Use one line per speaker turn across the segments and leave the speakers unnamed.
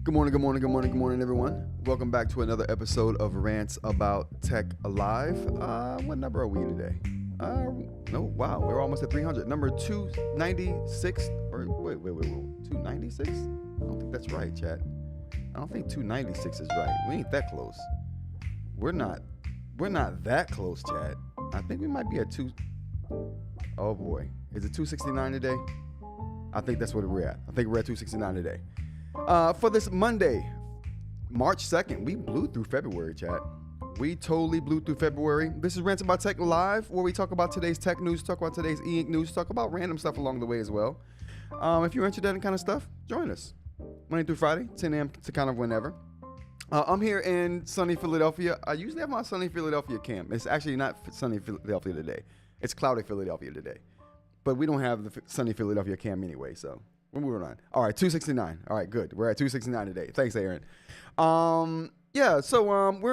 Good morning, everyone. Welcome back to another episode of Rants About Tech Alive. What number are we today? Wow, we're almost at 300. Number 296. Wait. 296? I don't think that's right, chat. I don't think 296 is right. We ain't that close. We're not that close, chat. I think we might be at oh boy. Is it 269 today? I think that's what we're at. I think we're at 269 today. For this Monday, March 2nd, we blew through February, chat. We totally blew through February. This is Rants About Tech Live, where we talk about today's tech news, talk about today's eInk news, talk about random stuff along the way as well. If you're interested in that kind of stuff, join us. Monday through Friday, 10 a.m. to kind of whenever. I'm here in sunny Philadelphia. I usually have my sunny Philadelphia cam. It's actually not sunny Philadelphia today. It's cloudy Philadelphia today. But we don't have the sunny Philadelphia cam anyway, so we're moving on. All right, 269. All right, good. We're at 269 today. Thanks, Aaron. We're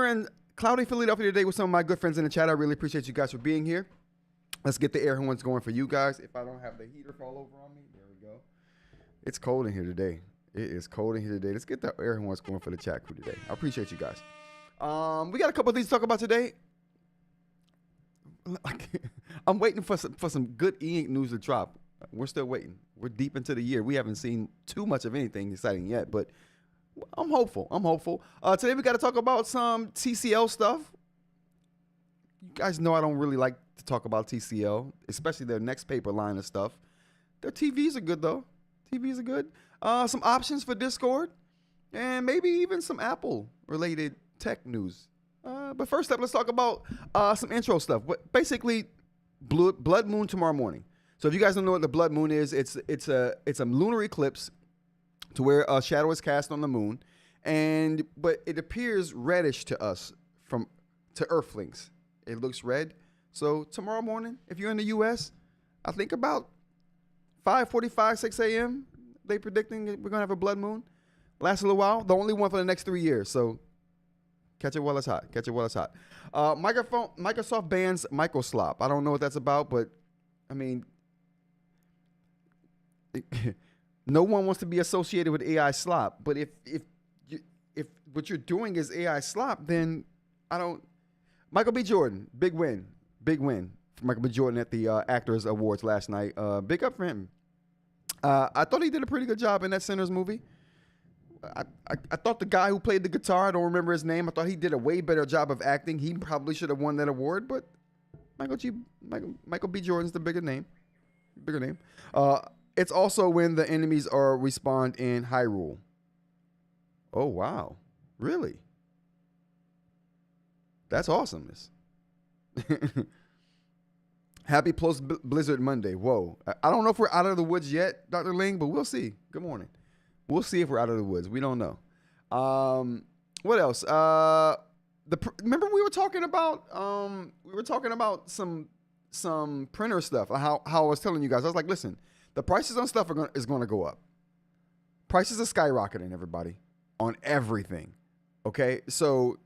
in cloudy Philadelphia today with some of my good friends in the chat. I really appreciate you guys for being here. Let's get the air horns going for you guys. If I don't have the heater fall over on me, there we go. It's cold in here today. It is cold in here today. Let's get the air horns going for the chat crew today. I appreciate you guys. We got a couple of things to talk about today. I'm waiting for some good eInk news to drop. We're still waiting. We're deep into the year. We haven't seen too much of anything exciting yet, but I'm hopeful. Today we got to talk about some TCL stuff. You guys know I don't really like to talk about TCL, especially their Nxtpaper line of stuff. Their TVs are good though. TVs are good. Some options for Discord, and maybe even some Apple related tech news. But first up, let's talk about some intro stuff. But basically, Blood Moon tomorrow morning. So if you guys don't know what the Blood Moon is, it's a lunar eclipse to where a shadow is cast on the moon, but it appears reddish to us to Earthlings. It looks red. So tomorrow morning, if you're in the U.S., I think about 5:45, 6 a.m. They predicting we're gonna have a Blood Moon. Lasts a little while. The only one for the next 3 years. So catch it while it's hot. Microsoft bans Microslop. I don't know what that's about, but I mean, no one wants to be associated with AI slop. But if what you're doing is AI slop, then I don't. Michael B. Jordan, big win for Michael B. Jordan at the Actors Awards last night. Big up for him. I thought he did a pretty good job in that Sinners movie. I thought the guy who played the guitar, I don't remember his name, I thought he did a way better job of acting. He probably should have won that award, but Michael B. Jordan's the bigger name. It's also when the enemies are respawned in Hyrule. Oh, wow. Really? That's awesomeness. Happy post-Blizzard Monday. Whoa. I don't know if we're out of the woods yet, Dr. Ling, but we'll see. Good morning. We'll see if we're out of the woods. We don't know. What else? Remember we were talking about some printer stuff. How I was telling you guys. I was like, listen, the prices on stuff is going to go up. Prices are skyrocketing, everybody, on everything. Okay, so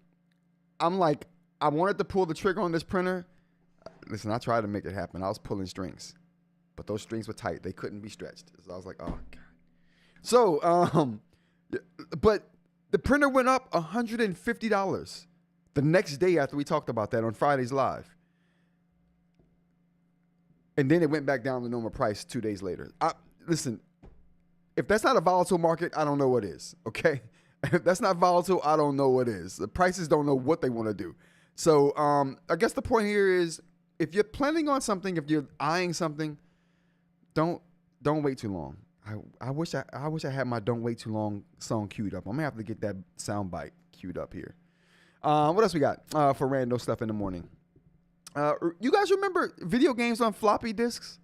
I'm like, I wanted to pull the trigger on this printer. Listen, I tried to make it happen. I was pulling strings, but those strings were tight. They couldn't be stretched. So I was like, oh God. So, but the printer went up $150 the next day after we talked about that on Friday's Live. And then it went back down to normal price 2 days later. Listen, if that's not a volatile market, I don't know what is, okay? If that's not volatile, I don't know what is. The prices don't know what they want to do. So I guess the point here is, if you're planning on something, if you're eyeing something, don't wait too long. I wish I had my "Don't Wait Too Long" song queued up. I'm gonna have to get that sound bite queued up here. What else we got for random stuff in the morning? You guys remember video games on floppy disks?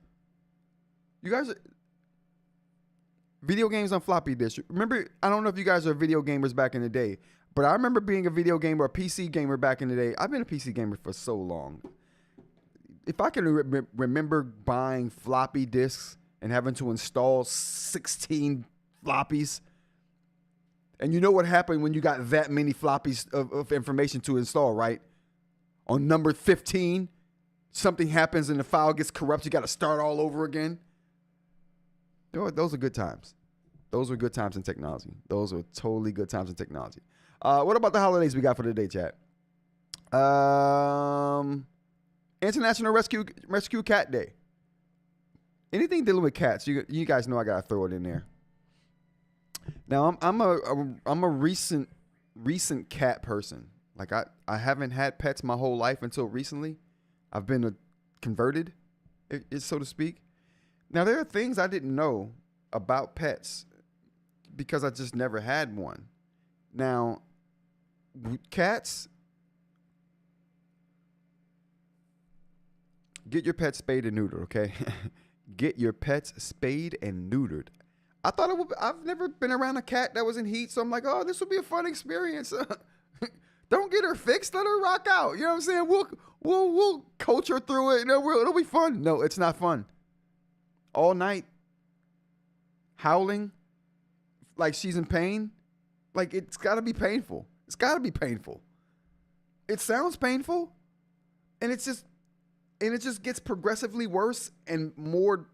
Video games on floppy disks. Remember? I don't know if you guys are video gamers back in the day, but I remember being a video gamer, a PC gamer back in the day. I've been a PC gamer for so long. If I can remember buying floppy disks and having to install 16 floppies. And you know what happened when you got that many floppies of information to install, right? On number 15, something happens and the file gets corrupt. You got to start all over again. Those are good times. Those were good times in technology. Those were totally good times in technology. What about the holidays we got for today, chat? International Rescue Cat Day. Anything dealing with cats, you guys know I gotta throw it in there. Now I'm a recent cat person. Like I haven't had pets my whole life until recently. I've been converted, so to speak. Now there are things I didn't know about pets because I just never had one. Now cats, get your pets spayed and neutered, okay? Get your pets spayed and neutered. I thought it would. I've never been around a cat that was in heat, so I'm like, oh, this would be a fun experience. Don't get her fixed, let her rock out. You know what I'm saying? We'll coach her through it. It'll be fun. No, it's not fun. All night, howling, like she's in pain. Like it's got to be painful. It's got to be painful. It sounds painful, and it just gets progressively worse and more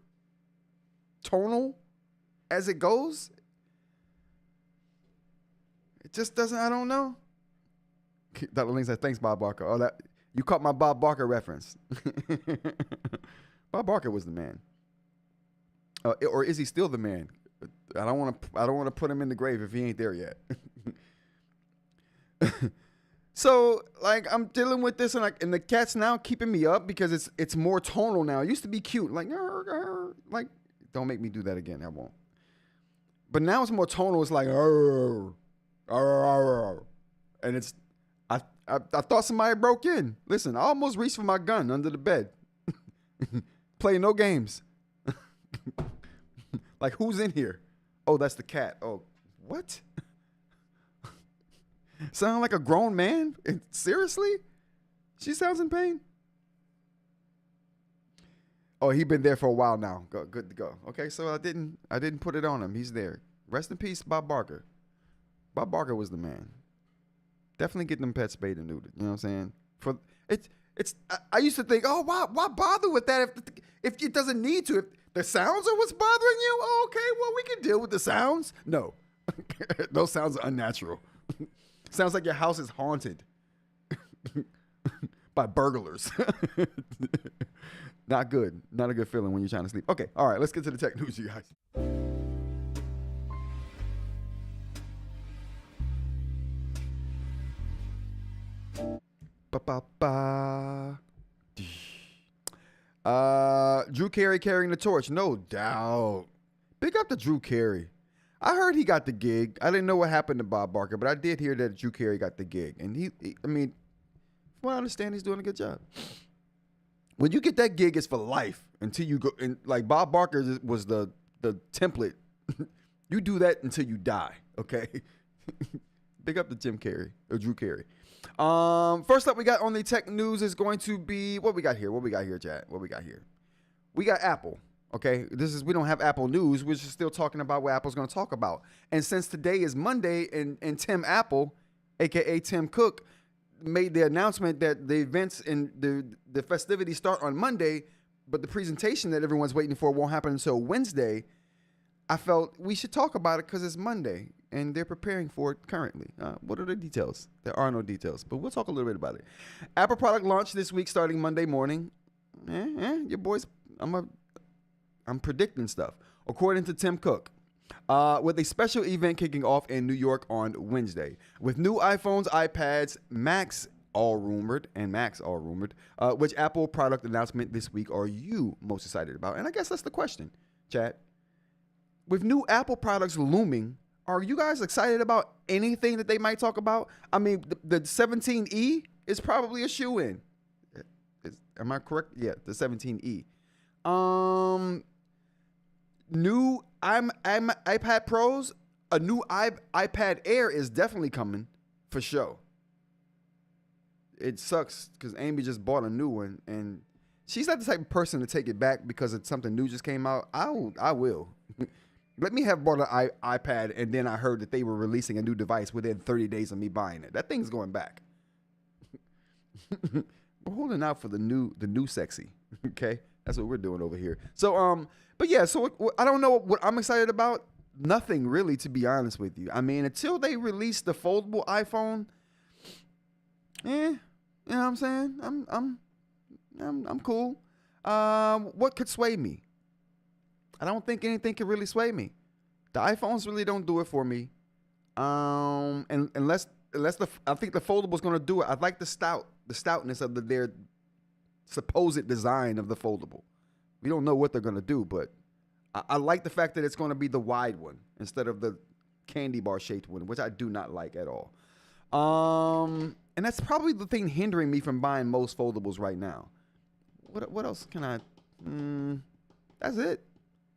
tonal as it goes. It just doesn't. I don't know. Dr. Ling said, "Thanks, Bob Barker." Oh, that you caught my Bob Barker reference. Bob Barker was the man, or is he still the man? I don't want to put him in the grave if he ain't there yet. So, like, I'm dealing with this, and the cat's now keeping me up because it's more tonal now. It used to be cute, like don't make me do that again. I won't. But now it's more tonal. It's like, and it's. I thought somebody broke in. Listen, I almost reached for my gun under the bed. Play no games. Like, who's in here? Oh, that's the cat. Oh, what? Sound like a grown man? Seriously? She sounds in pain? Oh, he been there for a while now. Good to go. Okay, so I didn't put it on him. He's there. Rest in peace, Bob Barker. Bob Barker was the man. Definitely get them pets spayed and neutered. You know what I'm saying? I used to think, oh, why bother with that if it doesn't need to? If the sounds are what's bothering you, oh, okay, well, we can deal with the sounds. No, those sounds are unnatural. Sounds like your house is haunted by burglars. Not good. Not a good feeling when you're trying to sleep. Okay, all right, let's get to the tech news, you guys. Drew Carey carrying the torch, no doubt. Big up to Drew Carey. I heard he got the gig. I didn't know what happened to Bob Barker, but I did hear that Drew Carey got the gig. And he I mean, from what I understand, he's doing a good job. When you get that gig, it's for life until you go. And like Bob Barker was the template. You do that until you die, okay? Big up to Drew Carey. First up we got on the tech news is going to be, what we got here, chat? What we got here? We got Apple. Okay, we don't have Apple news. We're just still talking about what Apple's going to talk about. And since today is Monday, and Tim Apple, aka Tim Cook, made the announcement that the events and the festivities start on Monday, but the presentation that everyone's waiting for won't happen until Wednesday. I felt we should talk about it because it's Monday and they're preparing for it currently. What are the details? There are no details, but we'll talk a little bit about it. Apple product launch this week starting Monday morning. Your boys, I'm predicting stuff. According to Tim Cook, with a special event kicking off in New York on Wednesday. With new iPhones, iPads, Macs all rumored, which Apple product announcement this week are you most excited about? And I guess that's the question, chat. With new Apple products looming, are you guys excited about anything that they might talk about? I mean, the 17E is probably a shoe-in. Am I correct? Yeah, the 17E. New iPad Pros, a new iPad Air is definitely coming for sure. It sucks because Amy just bought a new one, and she's not the type of person to take it back because it's something new just came out. I will. Let me have bought an iPad, and then I heard that they were releasing a new device within 30 days of me buying it. That thing's going back. We're holding out for the new sexy. Okay, that's what we're doing over here. So but yeah, so I don't know what I'm excited about. nothing really, to be honest with you. I mean, until they release the foldable iPhone, you know what I'm saying? I'm cool. What could sway me? I don't think anything could really sway me. The iPhones really don't do it for me. And unless I think the foldable is going to do it. I like the stoutness of their supposed design of the foldable. We don't know what they're going to do, but I like the fact that it's going to be the wide one instead of the candy bar shaped one, which I do not like at all. And that's probably the thing hindering me from buying most foldables right now. What else can I? That's it.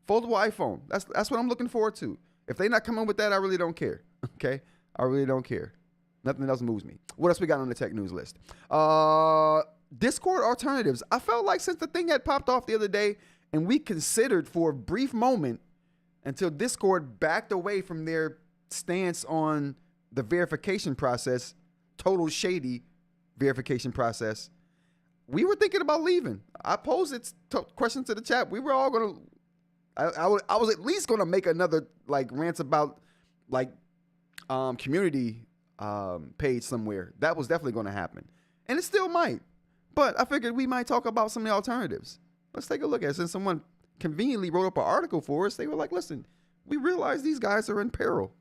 Foldable iPhone. That's what I'm looking forward to. If they're not coming with that, I really don't care. Okay, I really don't care. Nothing else moves me. What else we got on the tech news list? Discord alternatives. I felt like since the thing had popped off the other day, and we considered for a brief moment until Discord backed away from their stance on the verification process, total shady verification process, we were thinking about leaving. I posed questions to the chat. We were all going to, I was at least going to make another like rants about like community page somewhere. That was definitely going to happen. And it still might. But I figured we might talk about some of the alternatives. Let's take a look at it. Since someone conveniently wrote up an article for us, they were like, listen, we realize these guys are in peril.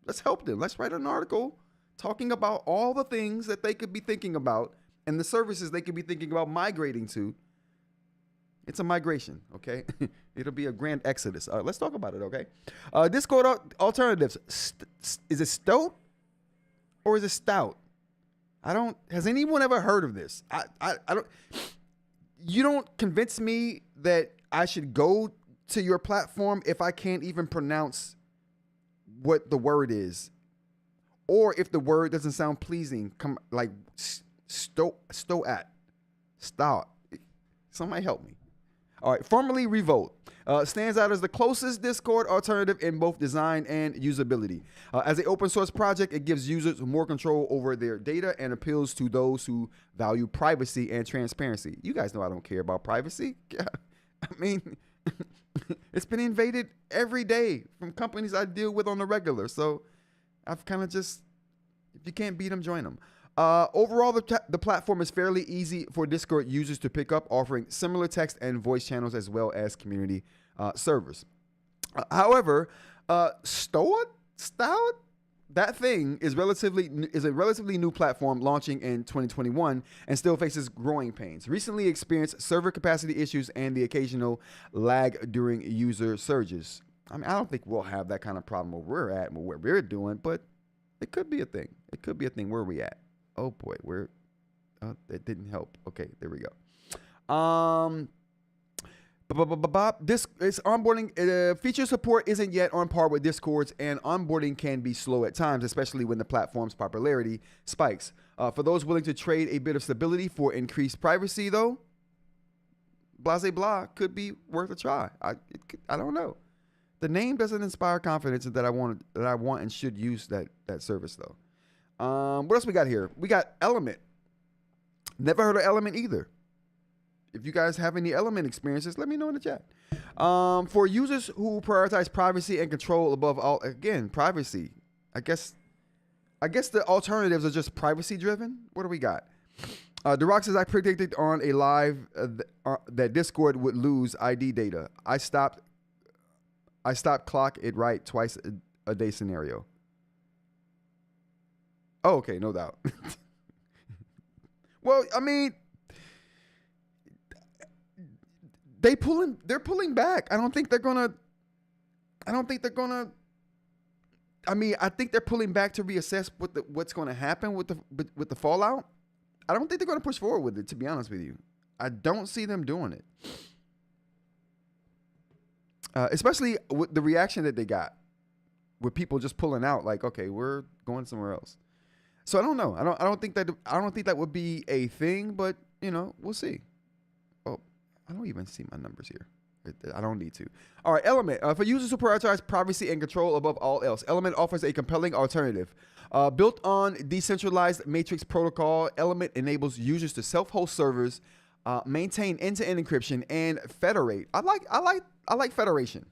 Let's help them. Let's write an article talking about all the things that they could be thinking about and the services they could be thinking about migrating to. It's a migration, okay? It'll be a grand exodus. All right, let's talk about it, okay? Discord alternatives. Is it Stoat or is it Stout? Has anyone ever heard of this? I don't. You don't convince me that I should go to your platform if I can't even pronounce what the word is, or if the word doesn't sound pleasing. Come like Stoat. Somebody help me. All right, formerly Revolt. Stands out as the closest Discord alternative in both design and usability. As an open source project, it gives users more control over their data and appeals to those who value privacy and transparency. You guys know I don't care about privacy. I mean, it's been invaded every day from companies I deal with on the regular. So I've kind of just, if you can't beat them, join them. Overall, the platform is fairly easy for Discord users to pick up, offering similar text and voice channels as well as community servers. However, Stoat, that thing is a relatively new platform launching in 2021 and still faces growing pains. Recently experienced server capacity issues and the occasional lag during user surges. I mean, I don't think we'll have that kind of problem where we're at and what we're doing, but it could be a thing. It could be a thing. Where are we at? Oh boy, that didn't help. Okay, there we go. This is onboarding. Feature support isn't yet on par with Discord's, and onboarding can be slow at times, especially when the platform's popularity spikes. For those willing to trade a bit of stability for increased privacy, though, blase blah could be worth a try. I don't know. The name doesn't inspire confidence that I want and should use that service though. What else we got here? We got Element. Never heard of Element either. If you guys have any Element experiences, let me know in the chat. For users who prioritize privacy and control above all, again, privacy. I guess the alternatives are just privacy driven. What do we got? The Rock says, I predicted on a live that Discord would lose ID data. I stopped clock it right twice a day scenario. Oh, okay, no doubt. Well, I mean, they're pulling back. I think they're gonna. I mean, I think they're pulling back to reassess what's going to happen with the fallout. I don't think they're going to push forward with it. To be honest with you, I don't see them doing it. Especially with the reaction that they got, with people just pulling out, like, okay, we're going somewhere else. So I don't know. I don't think that would be a thing, but we'll see. Oh, I don't even see my numbers here. I don't need to. All right, Element. For users who prioritize privacy and control above all else, Element offers a compelling alternative. Built on decentralized matrix protocol, Element enables users to self-host servers, maintain end-to-end encryption, and federate. I like federation.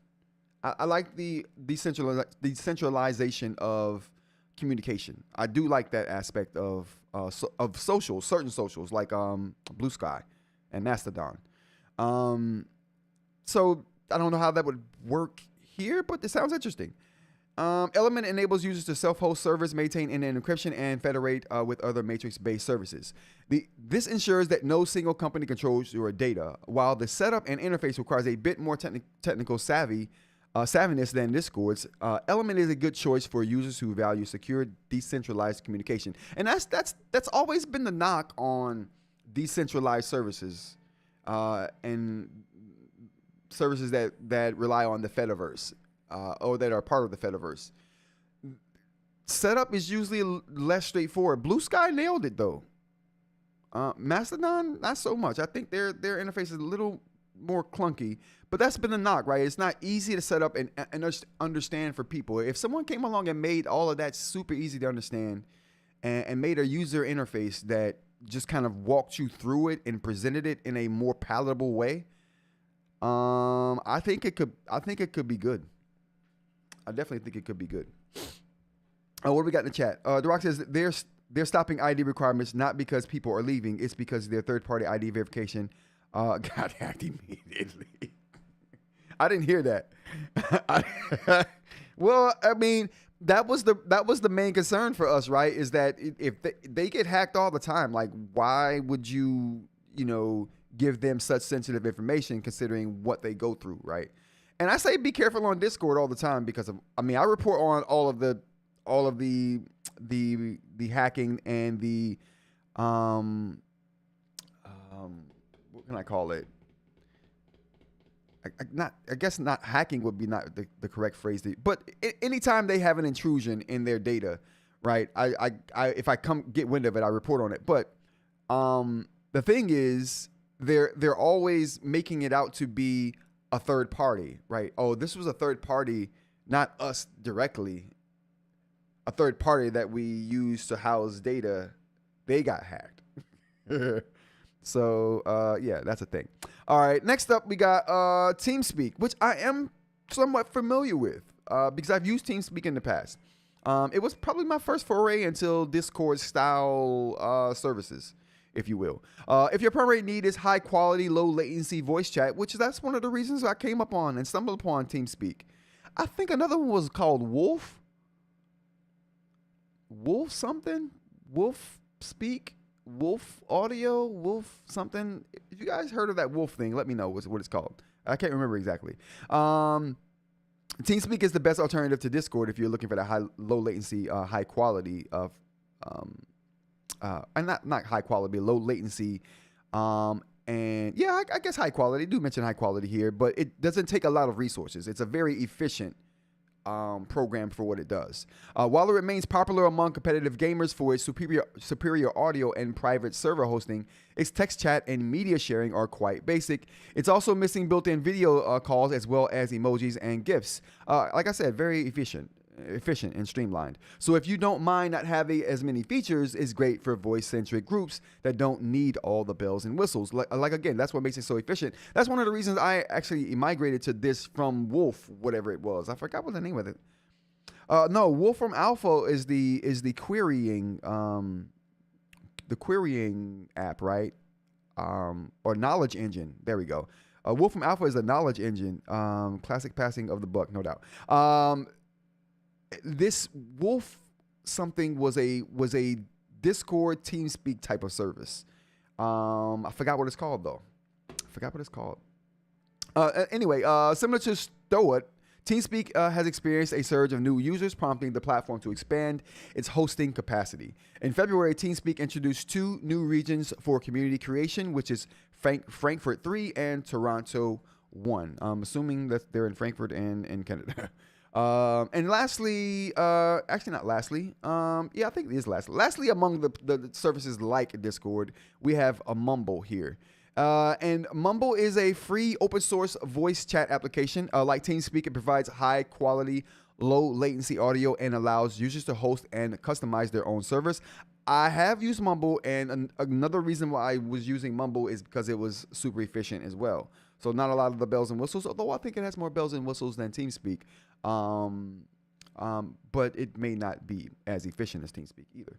I like the decentralization of communication. I do like that aspect of socials, certain socials like Blue Sky and Mastodon. So I don't know how that would work here, but it sounds interesting. Element enables users to self-host servers, maintain end-to-end encryption, and federate with other matrix-based services. This ensures that no single company controls your data. While the setup and interface requires a bit more technical savviness than Discord's, Element is a good choice for users who value secure, decentralized communication. And that's always been the knock on decentralized services and services that rely on the Fediverse. Or that are part of the Fediverse. Setup is usually less straightforward. Blue Sky nailed it though. Mastodon, not so much. I think their interface is a little more clunky, but that's been the knock, right? It's not easy to set up and understand for people. If someone came along and made all of that super easy to understand and made a user interface that just kind of walked you through it and presented it in a more palatable way, I think it could be good. I definitely think it could be good. What do we got in the chat? The Rock says they're stopping ID requirements not because people are leaving. It's because their third-party ID verification got hacked immediately. I didn't hear that. Well, I mean, that was the main concern for us, right? Is that if they get hacked all the time, like why would you give them such sensitive information considering what they go through, right? And I say be careful on Discord all the time because I report on all of the hacking and the what can I call it? I guess not hacking would be not the correct phrase, but anytime they have an intrusion in their data, right? If I get wind of it, I report on it. But the thing is, they're always making it out to be a third party, right? Oh, this was a third party, not us directly. A third party that we use to house data, they got hacked. So, yeah, that's a thing. All right, next up we got TeamSpeak, which I am somewhat familiar with because I've used TeamSpeak in the past. It was probably my first foray into Discourse style services, if you will. If your primary need is high quality, low latency voice chat, which that's one of the reasons I came upon and stumbled upon TeamSpeak. I think another one was called Wolf something, Wolf Speak, Wolf Audio, Wolf something. If you guys heard of that Wolf thing, let me know what it's called. I can't remember exactly. TeamSpeak is the best alternative to Discord if you're looking for that low latency, high quality of and not high quality, low latency, and yeah, I guess high quality. I do mention high quality here, but it doesn't take a lot of resources. It's a very efficient program for what it does. While it remains popular among competitive gamers for its superior audio and private server hosting, its text chat and media sharing are quite basic. It's also missing built-in video calls as well as emojis and GIFs. Like I said, very efficient and streamlined. So if you don't mind not having as many features, it's great for voice-centric groups that don't need all the bells and whistles. Like again, that's what makes it so efficient. That's one of the reasons I actually migrated to this from Wolf, whatever it was. I forgot what the name of it. No, Wolfram Alpha is the querying app, right? Or knowledge engine. There we go. Wolfram Alpha is a knowledge engine. Classic passing of the buck, no doubt. This Wolf something was a Discord TeamSpeak type of service. I forgot what it's called though. Anyway, similar to Stoat, TeamSpeak has experienced a surge of new users, prompting the platform to expand its hosting capacity. In February, TeamSpeak introduced 2 new regions for community creation, which is Frankfurt 3 and Toronto 1. I'm assuming that they're in Frankfurt and in Canada. And lastly, actually not lastly, yeah, I think it is lastly. Lastly, among the services like Discord, we have a Mumble here. And Mumble is a free open source voice chat application. Like TeamSpeak, it provides high quality, low latency audio and allows users to host and customize their own servers. I have used Mumble, and another reason why I was using Mumble is because it was super efficient as well. So not a lot of the bells and whistles, although I think it has more bells and whistles than TeamSpeak. But it may not be as efficient as TeamSpeak either.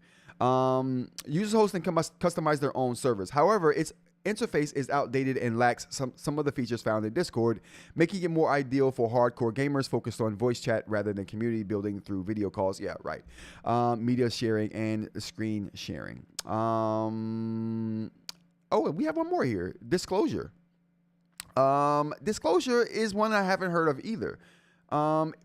Users hosting can customize their own servers. However, its interface is outdated and lacks some of the features found in Discord, making it more ideal for hardcore gamers focused on voice chat rather than community building through video calls. Yeah, right. Media sharing and screen sharing. Oh, we have one more here. Disclosure. Disclosure is one I haven't heard of either.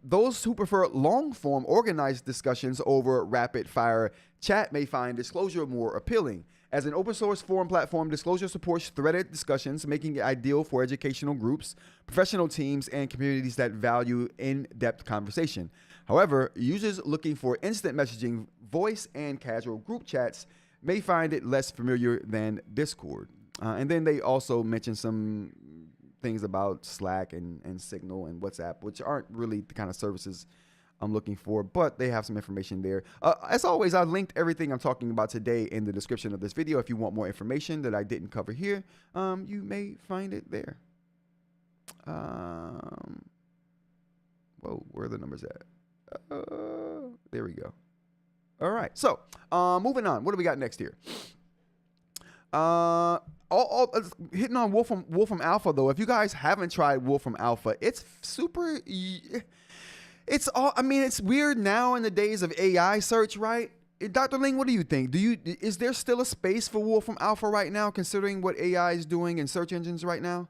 Those who prefer long-form organized discussions over rapid-fire chat may find Disclosure more appealing. As an open-source forum platform, Disclosure supports threaded discussions, making it ideal for educational groups, professional teams, and communities that value in-depth conversation. However, users looking for instant messaging, voice, and casual group chats may find it less familiar than Discord. And then they also mention some things about Slack and Signal and WhatsApp, which aren't really the kind of services I'm looking for, but they have some information there. As always, I linked everything I'm talking about today in the description of this video. If you want more information that I didn't cover here, you may find it there. Whoa, where are the numbers at? There we go. All right, so moving on. What do we got next here? Hitting on Wolfram Alpha though. If you guys haven't tried Wolfram Alpha, it's super. It's all. I mean, it's weird now in the days of AI search, right? Dr. Ling, what do you think? Is there still a space for Wolfram Alpha right now, considering what AI is doing in search engines right now?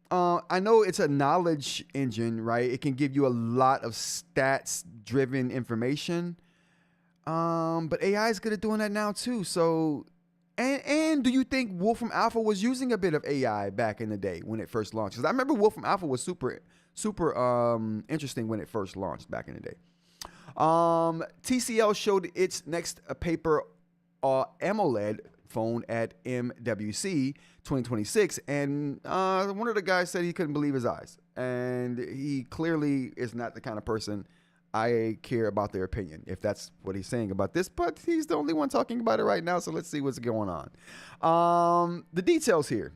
I know it's a knowledge engine, right? It can give you a lot of stats-driven information, but AI is good at doing that now too. So. And do you think Wolfram Alpha was using a bit of AI back in the day when it first launched? Because I remember Wolfram Alpha was super interesting when it first launched back in the day. TCL showed its Nxtpaper AMOLED phone at MWC 2026, and one of the guys said he couldn't believe his eyes. And he clearly is not the kind of person I care about their opinion, if that's what he's saying about this, but he's the only one talking about it right now, so let's see what's going on. The details here.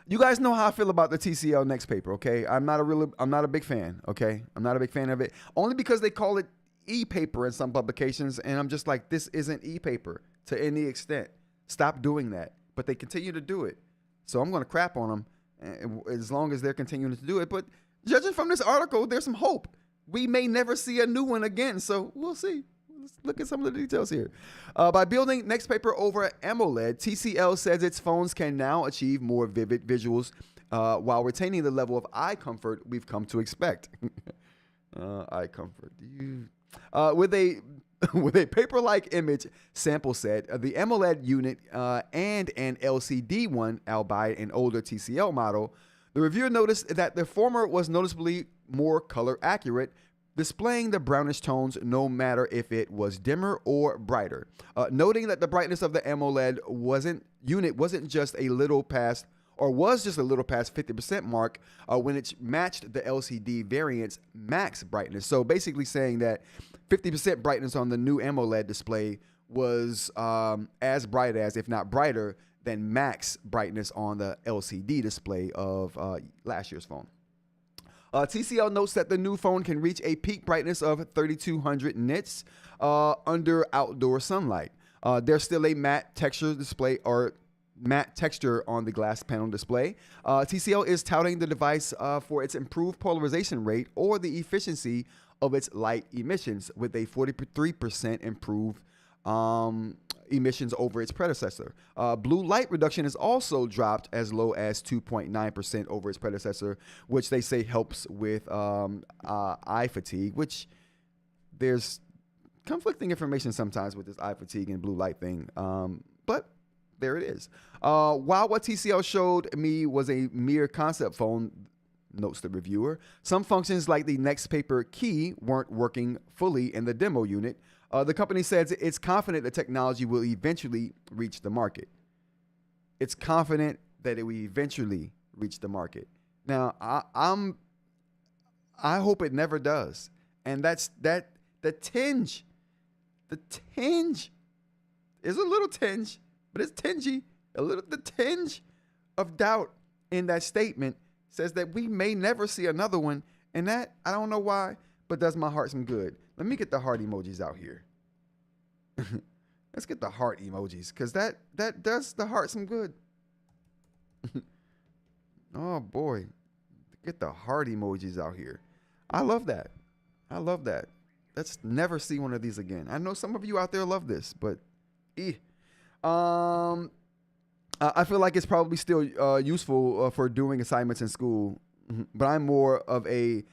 You guys know how I feel about the TCL Nxtpaper, okay? I'm not a big fan, okay? I'm not a big fan of it, only because they call it ePaper in some publications, and I'm just like, this isn't ePaper to any extent. Stop doing that. But they continue to do it, so I'm going to crap on them as long as they're continuing to do it. But judging from this article, there's some hope. We may never see a new one again, so we'll see. Let's look at some of the details here. By building Nxtpaper over AMOLED, TCL says its phones can now achieve more vivid visuals while retaining the level of eye comfort we've come to expect. Eye comfort. With a paper-like image sample set, the AMOLED unit and an LCD one, albeit an older TCL model, the reviewer noticed that the former was noticeably more color accurate, displaying the brownish tones no matter if it was dimmer or brighter. Noting that the brightness of the AMOLED unit wasn't just a little past, or was just a little past 50% mark when it matched the LCD variant's max brightness. So basically saying that 50% brightness on the new AMOLED display was as bright as, if not brighter, than max brightness on the LCD display of last year's phone. TCL notes that the new phone can reach a peak brightness of 3200 nits under outdoor sunlight. There's still a matte texture display or matte texture on the glass panel display. TCL is touting the device for its improved polarization rate or the efficiency of its light emissions, with a 43% improved emissions over its predecessor. Blue light reduction is also dropped as low as 2.9% over its predecessor, which they say helps with eye fatigue, which there's conflicting information sometimes with this eye fatigue and blue light thing. But there it is. While what TCL showed me was a mere concept phone, notes the reviewer, some functions like the Nxtpaper key weren't working fully in the demo unit. The company says it's confident the technology will eventually reach the market. It's confident that it will eventually reach the market. Now, I hope it never does. And the tinge is a little tinge, but it's tingy, the tinge of doubt in that statement says that we may never see another one. And that, I don't know why, but does my heart some good. Let me get the heart emojis out here. Let's get the heart emojis, because that does the heart some good. Oh, boy. Get the heart emojis out here. I love that. I love that. Let's never see one of these again. I know some of you out there love this, but I feel like it's probably still useful for doing assignments in school, but I'm more of a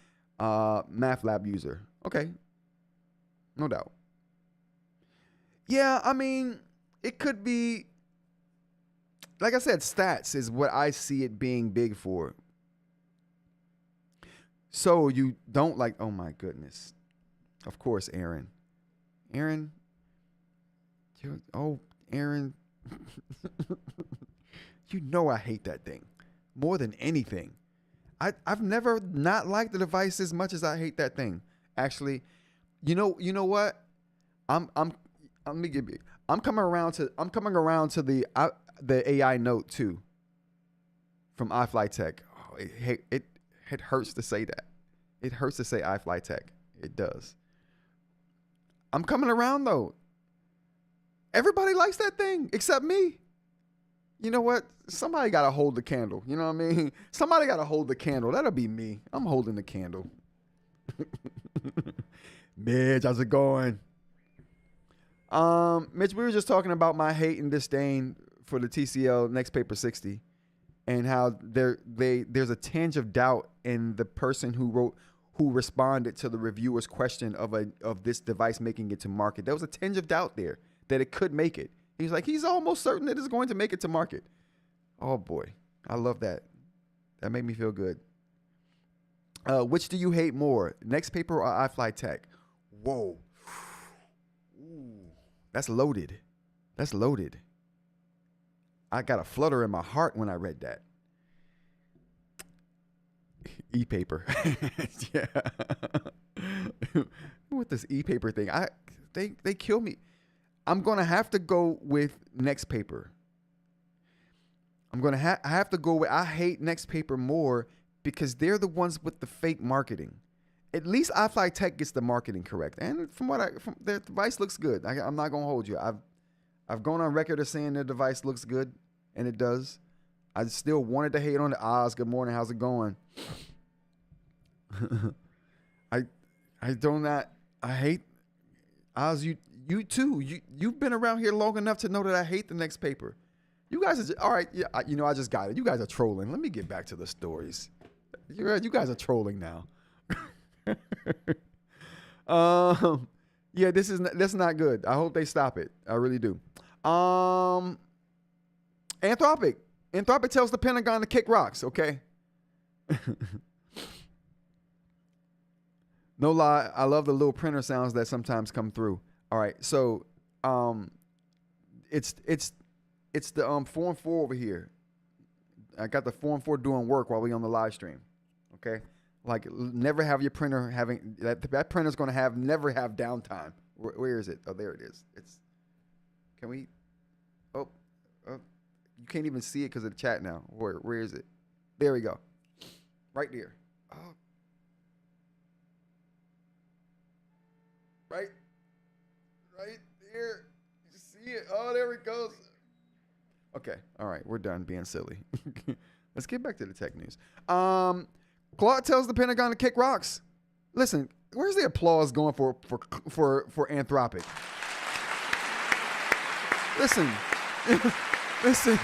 math lab user. Okay. No doubt. Yeah, I mean, it could be, like I said, stats is what I see it being big for. So you don't like, oh my goodness. Of course, Aaron. Aaron. Aaron. You know I hate that thing more than anything. I've never not liked the device as much as I hate that thing. Actually, you know what? I'm coming around to the AI Note 2 from iFlyTech. Oh, it hurts to say that. It hurts to say iFlyTech. It does. I'm coming around though. Everybody likes that thing except me. You know what? Somebody got to hold the candle. You know what I mean? Somebody got to hold the candle. That'll be me. I'm holding the candle. Midge, how's it going? Mitch, we were just talking about my hate and disdain for the TCL Nxtpaper 60 and how there's a tinge of doubt in the person who responded to the reviewer's question of this device making it to market. There was a tinge of doubt there that it could make it. He's like, he's almost certain that it's going to make it to market. Oh boy, I love that. That made me feel good. Which do you hate more, Nxtpaper or iFlyTech? Whoa. Ooh, that's loaded. That's loaded. I got a flutter in my heart when I read that. ePaper. Yeah. With this ePaper thing, they kill me. I'm going to have to go with Nxtpaper. I have to go with, I hate Nxtpaper more because they're the ones with the fake marketing. At least iFlyTech gets the marketing correct. And from their device looks good. I'm not going to hold you. I've gone on record as saying their device looks good, and it does. I still wanted to hate on the Oz. Good morning. How's it going? I hate Oz. You too. You've been around here long enough to know that I hate the Nxtpaper. You guys are just, all right. Yeah, I just got it. You guys are trolling. Let me get back to the stories. You guys are trolling now. Yeah, that's not good. I hope they stop it. I really do. Anthropic tells the Pentagon to kick rocks. Okay. No lie, I love the little printer sounds that sometimes come through. All right, so it's the Form 4 over here. I got the Form 4 doing work while we on the live stream. Okay, like never have your printer having that printer's going to never have downtime. Where is it? Oh, there it is. Can we? Oh, you can't even see it because of the chat now. Where is it? There we go. Right there. Oh. Right there. You see it? Oh, there it goes. Okay. All right. We're done being silly. Let's get back to the tech news. Claude tells the Pentagon to kick rocks. Listen, where's the applause going for Anthropic? Listen. Listen.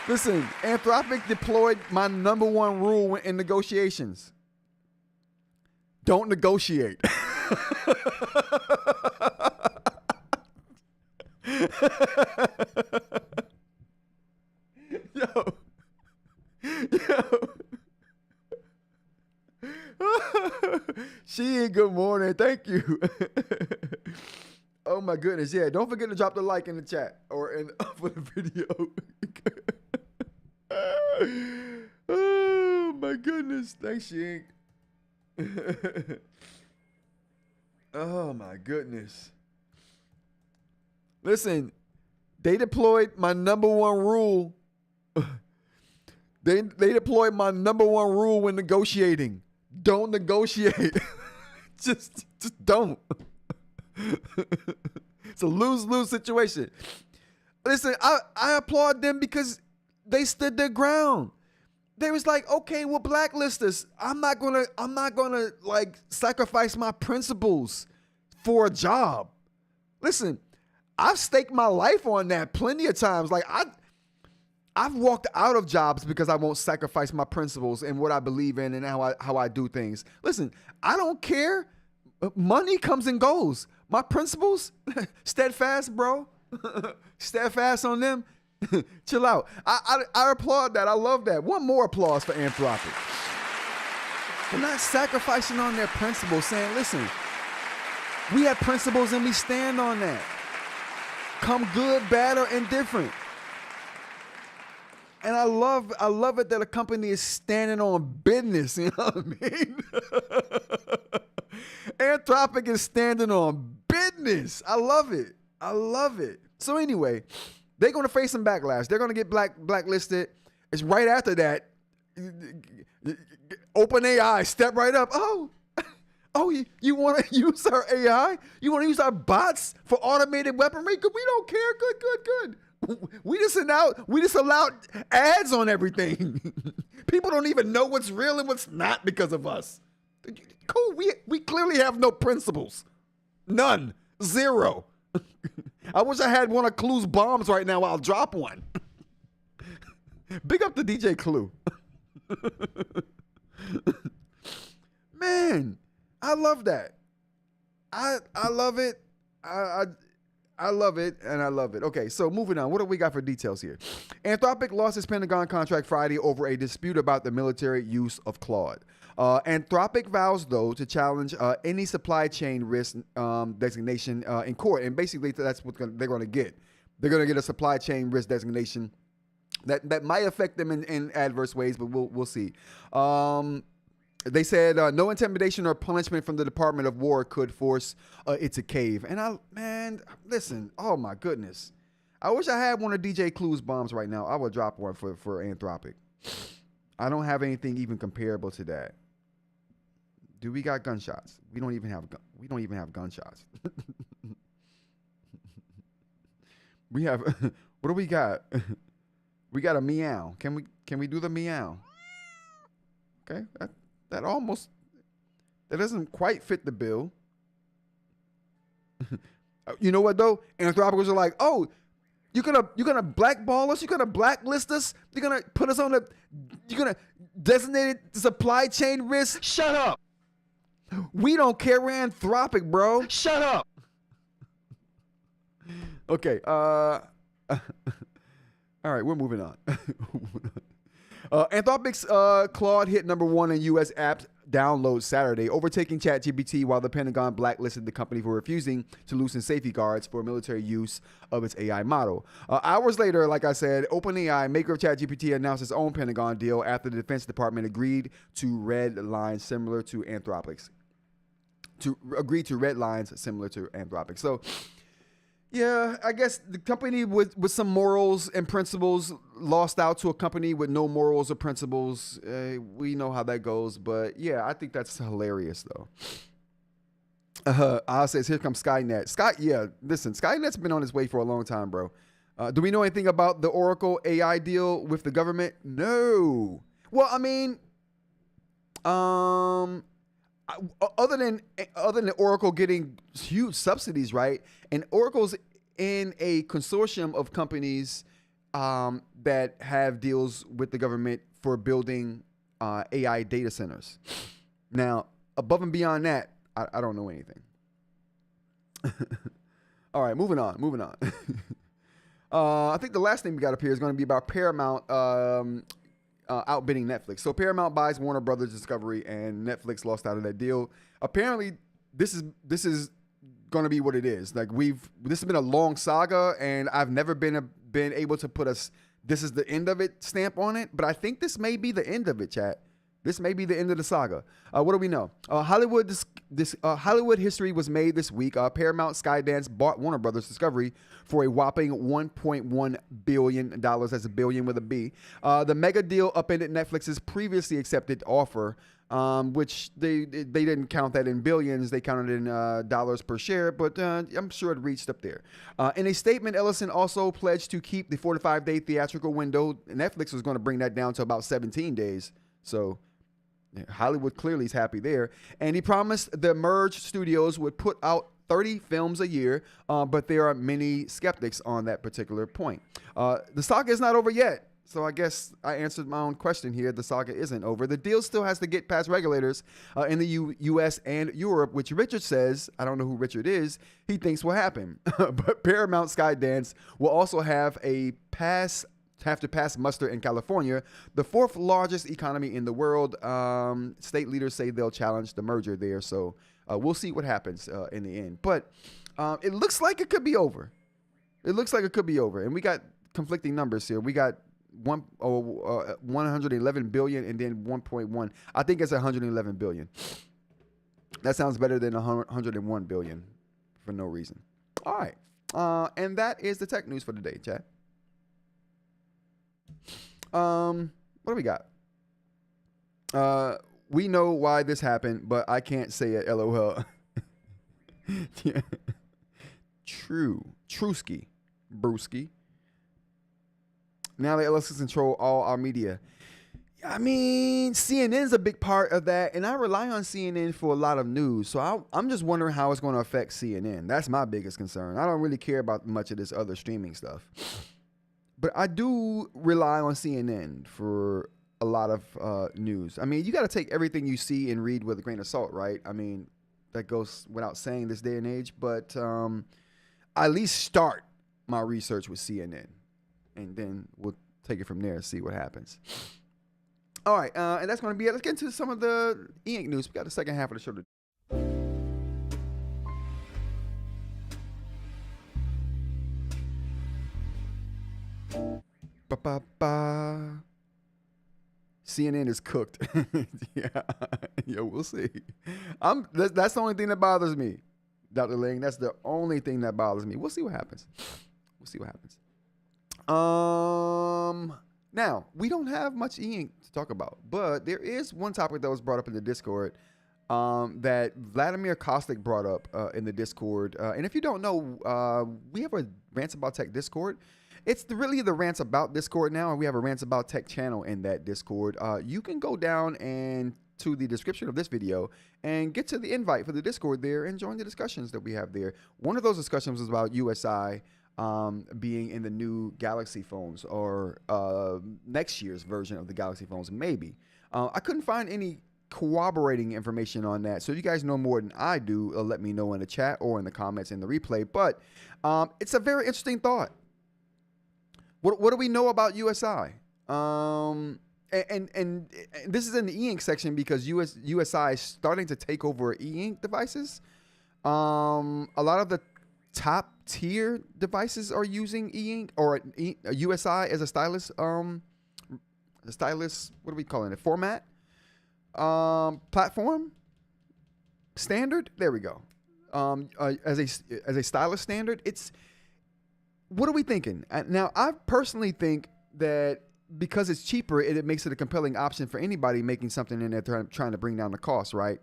Listen, Anthropic deployed my number one rule in negotiations. Don't negotiate. Yo. She, good morning. Thank you. Oh my goodness. Yeah, don't forget to drop the like in the chat or for the video. Oh my goodness. Thanks, Eink. Oh my goodness. Listen, They deployed my number one rule. They deployed my number one rule when negotiating. Don't negotiate. just don't. It's a lose-lose situation. Listen, I applaud them because they stood their ground. They was like, okay, we'll blacklist us. I'm not gonna like sacrifice my principles for a job. Listen, I've staked my life on that plenty of times. Like I've walked out of jobs because I won't sacrifice my principles and what I believe in and how I do things. Listen, I don't care. Money comes and goes. My principles, steadfast, bro. Steadfast on them. Chill out. I applaud that. I love that. One more applause for Anthropic. For not sacrificing on their principles, saying, listen, we have principles and we stand on that. Come good, bad, or indifferent. And I love it that a company is standing on business. You know what I mean? Anthropic is standing on business. I love it. I love it. So anyway, they're going to face some backlash. They're going to get blacklisted. It's right after that. OpenAI step right up. Oh, you want to use our AI? You want to use our bots for automated weaponry? We don't care. Good. We just allowed ads on everything. People don't even know what's real and what's not because of us. Cool. We clearly have no principles. None. Zero. I wish I had one of Clue's bombs right now. I'll drop one. Big up to DJ Clue. Man, I love that. I love it. I love it, and I love it. Okay, so moving on. What do we got for details here? Anthropic lost its Pentagon contract Friday over a dispute about the military use of Claude. Anthropic vows, though, to challenge any supply chain risk designation in court. And basically, that's what they're going to get. They're going to get a supply chain risk designation that might affect them in adverse ways, but we'll see. They said no intimidation or punishment from the Department of War could force it to cave. And listen, oh my goodness. I wish I had one of DJ Clue's bombs right now. I would drop one for Anthropic. I don't have anything even comparable to that. Do we got gunshots? We don't even have gunshots. We have what do we got? We got a meow. Can we do the meow? Okay. That doesn't quite fit the bill. You know what though? Anthropicals are like, oh, you're gonna blackball us, you're gonna blacklist us, you're gonna put us on you're gonna designate supply chain risk.
Shut up.
We don't care. We're Anthropic, bro.
Shut up.
Okay. All right, we're moving on. Anthropic's Claude hit #1 in U.S. apps downloads Saturday, overtaking ChatGPT while the Pentagon blacklisted the company for refusing to loosen safety guards for military use of its AI model. Hours later, like I said, OpenAI, maker of ChatGPT, announced its own Pentagon deal after the Defense Department agreed to red lines similar to Anthropic's. So, yeah, I guess the company with some morals and principles lost out to a company with no morals or principles. We know how that goes, but yeah, I think that's hilarious though. Al says, here comes Skynet. Listen, Skynet's been on its way for a long time, bro. Do we know anything about the Oracle AI deal with the government? No. Well, I mean, other than Oracle getting huge subsidies, right? And Oracle's in a consortium of companies that have deals with the government for building AI data centers. Now, above and beyond that, I don't know anything. All right, moving on. I think the last thing we got up here is going to be about Paramount outbidding Netflix. So Paramount buys Warner Brothers Discovery, and Netflix lost out of that deal. Apparently, this is going to be what it is. Like this has been a long saga, and I've never been able to put this is the end of it stamp on it. But I think this may be the end of it, chat. This may be the end of the saga. What do we know? Hollywood history was made this week. Paramount Skydance bought Warner Brothers Discovery for a whopping $1.1 billion. That's a billion with a B. The mega deal upended Netflix's previously accepted offer, which they didn't count that in billions. They counted in dollars per share, but I'm sure it reached up there. In a statement, Ellison also pledged to keep the 45-day theatrical window. Netflix was going to bring that down to about 17 days. So Hollywood clearly is happy there. And he promised the merged studios would put out 30 films a year, but there are many skeptics on that particular point. The saga is not over yet. So I guess I answered my own question here. The saga isn't over. The deal still has to get past regulators in the U.S. and Europe, which Richard says, I don't know who Richard is, he thinks will happen. But Paramount Skydance will also have to pass muster in California, the fourth largest economy in the world. State leaders say they'll challenge the merger there. So we'll see what happens in the end. But it looks like it could be over. And we got conflicting numbers here. We got 111 billion and then 1.1. I think it's 111 billion. That sounds better than 101 billion for no reason. All right. And that is the tech news for today, chat. What do we got? We know why this happened, but I can't say it. LOL. Yeah. Truski. Brewski. Now they LSs control all our media. I mean, CNN's a big part of that, and I rely on CNN for a lot of news. So I'm just wondering how it's going to affect CNN. That's my biggest concern. I don't really care about much of this other streaming stuff. But I do rely on CNN for a lot of news. I mean, you got to take everything you see and read with a grain of salt, right? I mean, that goes without saying this day and age. But I at least start my research with CNN. And then we'll take it from there and see what happens. All right, and that's going to be it. Let's get into some of the eInk news. We got the second half of the show to CNN is cooked. Yeah, we'll see. That's the only thing that bothers me, Dr. Ling. That's the only thing that bothers me. We'll see what happens. Now, we don't have much eInk to talk about, but there is one topic that was brought up in the Discord that Vladimir Kostic brought up in the Discord. And if you don't know, we have a Rants About Tech Discord. It's really the Rants About Discord now, and we have a Rants About Tech channel in that Discord. You can go down and to the description of this video and get to the invite for the Discord there and join the discussions that we have there. One of those discussions was about USI being in the new Galaxy phones, or next year's version of the Galaxy phones, maybe. I couldn't find any corroborating information on that. So if you guys know more than I do, let me know in the chat or in the comments in the replay. But it's a very interesting thought. What do we know about USI? And this is in the eInk section because USI is starting to take over eInk devices. A lot of the top tier devices are using eInk or a USI as a stylus. What are we calling it? Format, platform, standard. There we go. As a stylus standard. What are we thinking? Now, I personally think that because it's cheaper, it makes it a compelling option for anybody making something in there trying to bring down the cost, right?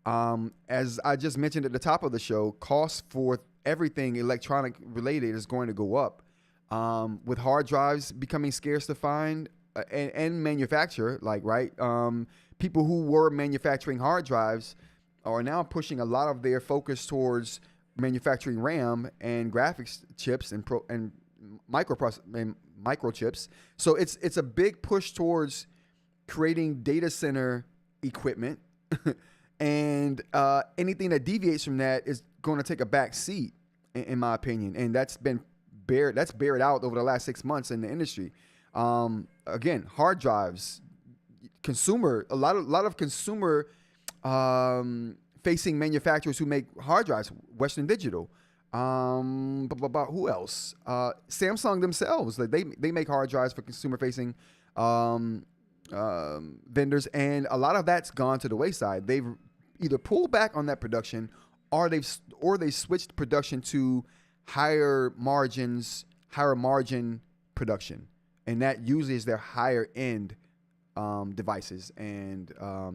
As I just mentioned at the top of the show, costs for everything electronic related is going to go up. With hard drives becoming scarce to find and manufacture, people who were manufacturing hard drives are now pushing a lot of their focus towards manufacturing RAM and graphics chips and microchips. So it's a big push towards creating data center equipment, and anything that deviates from that is going to take a back seat, in my opinion. And that's been bared out over the last 6 months in the industry. Again, hard drives, a lot of consumer facing manufacturers who make hard drives, Western Digital, who else? Samsung themselves, they make hard drives for consumer facing vendors, and a lot of that's gone to the wayside. They've either pulled back on that production, or they switched production to higher margin production, and that usually is their higher end devices and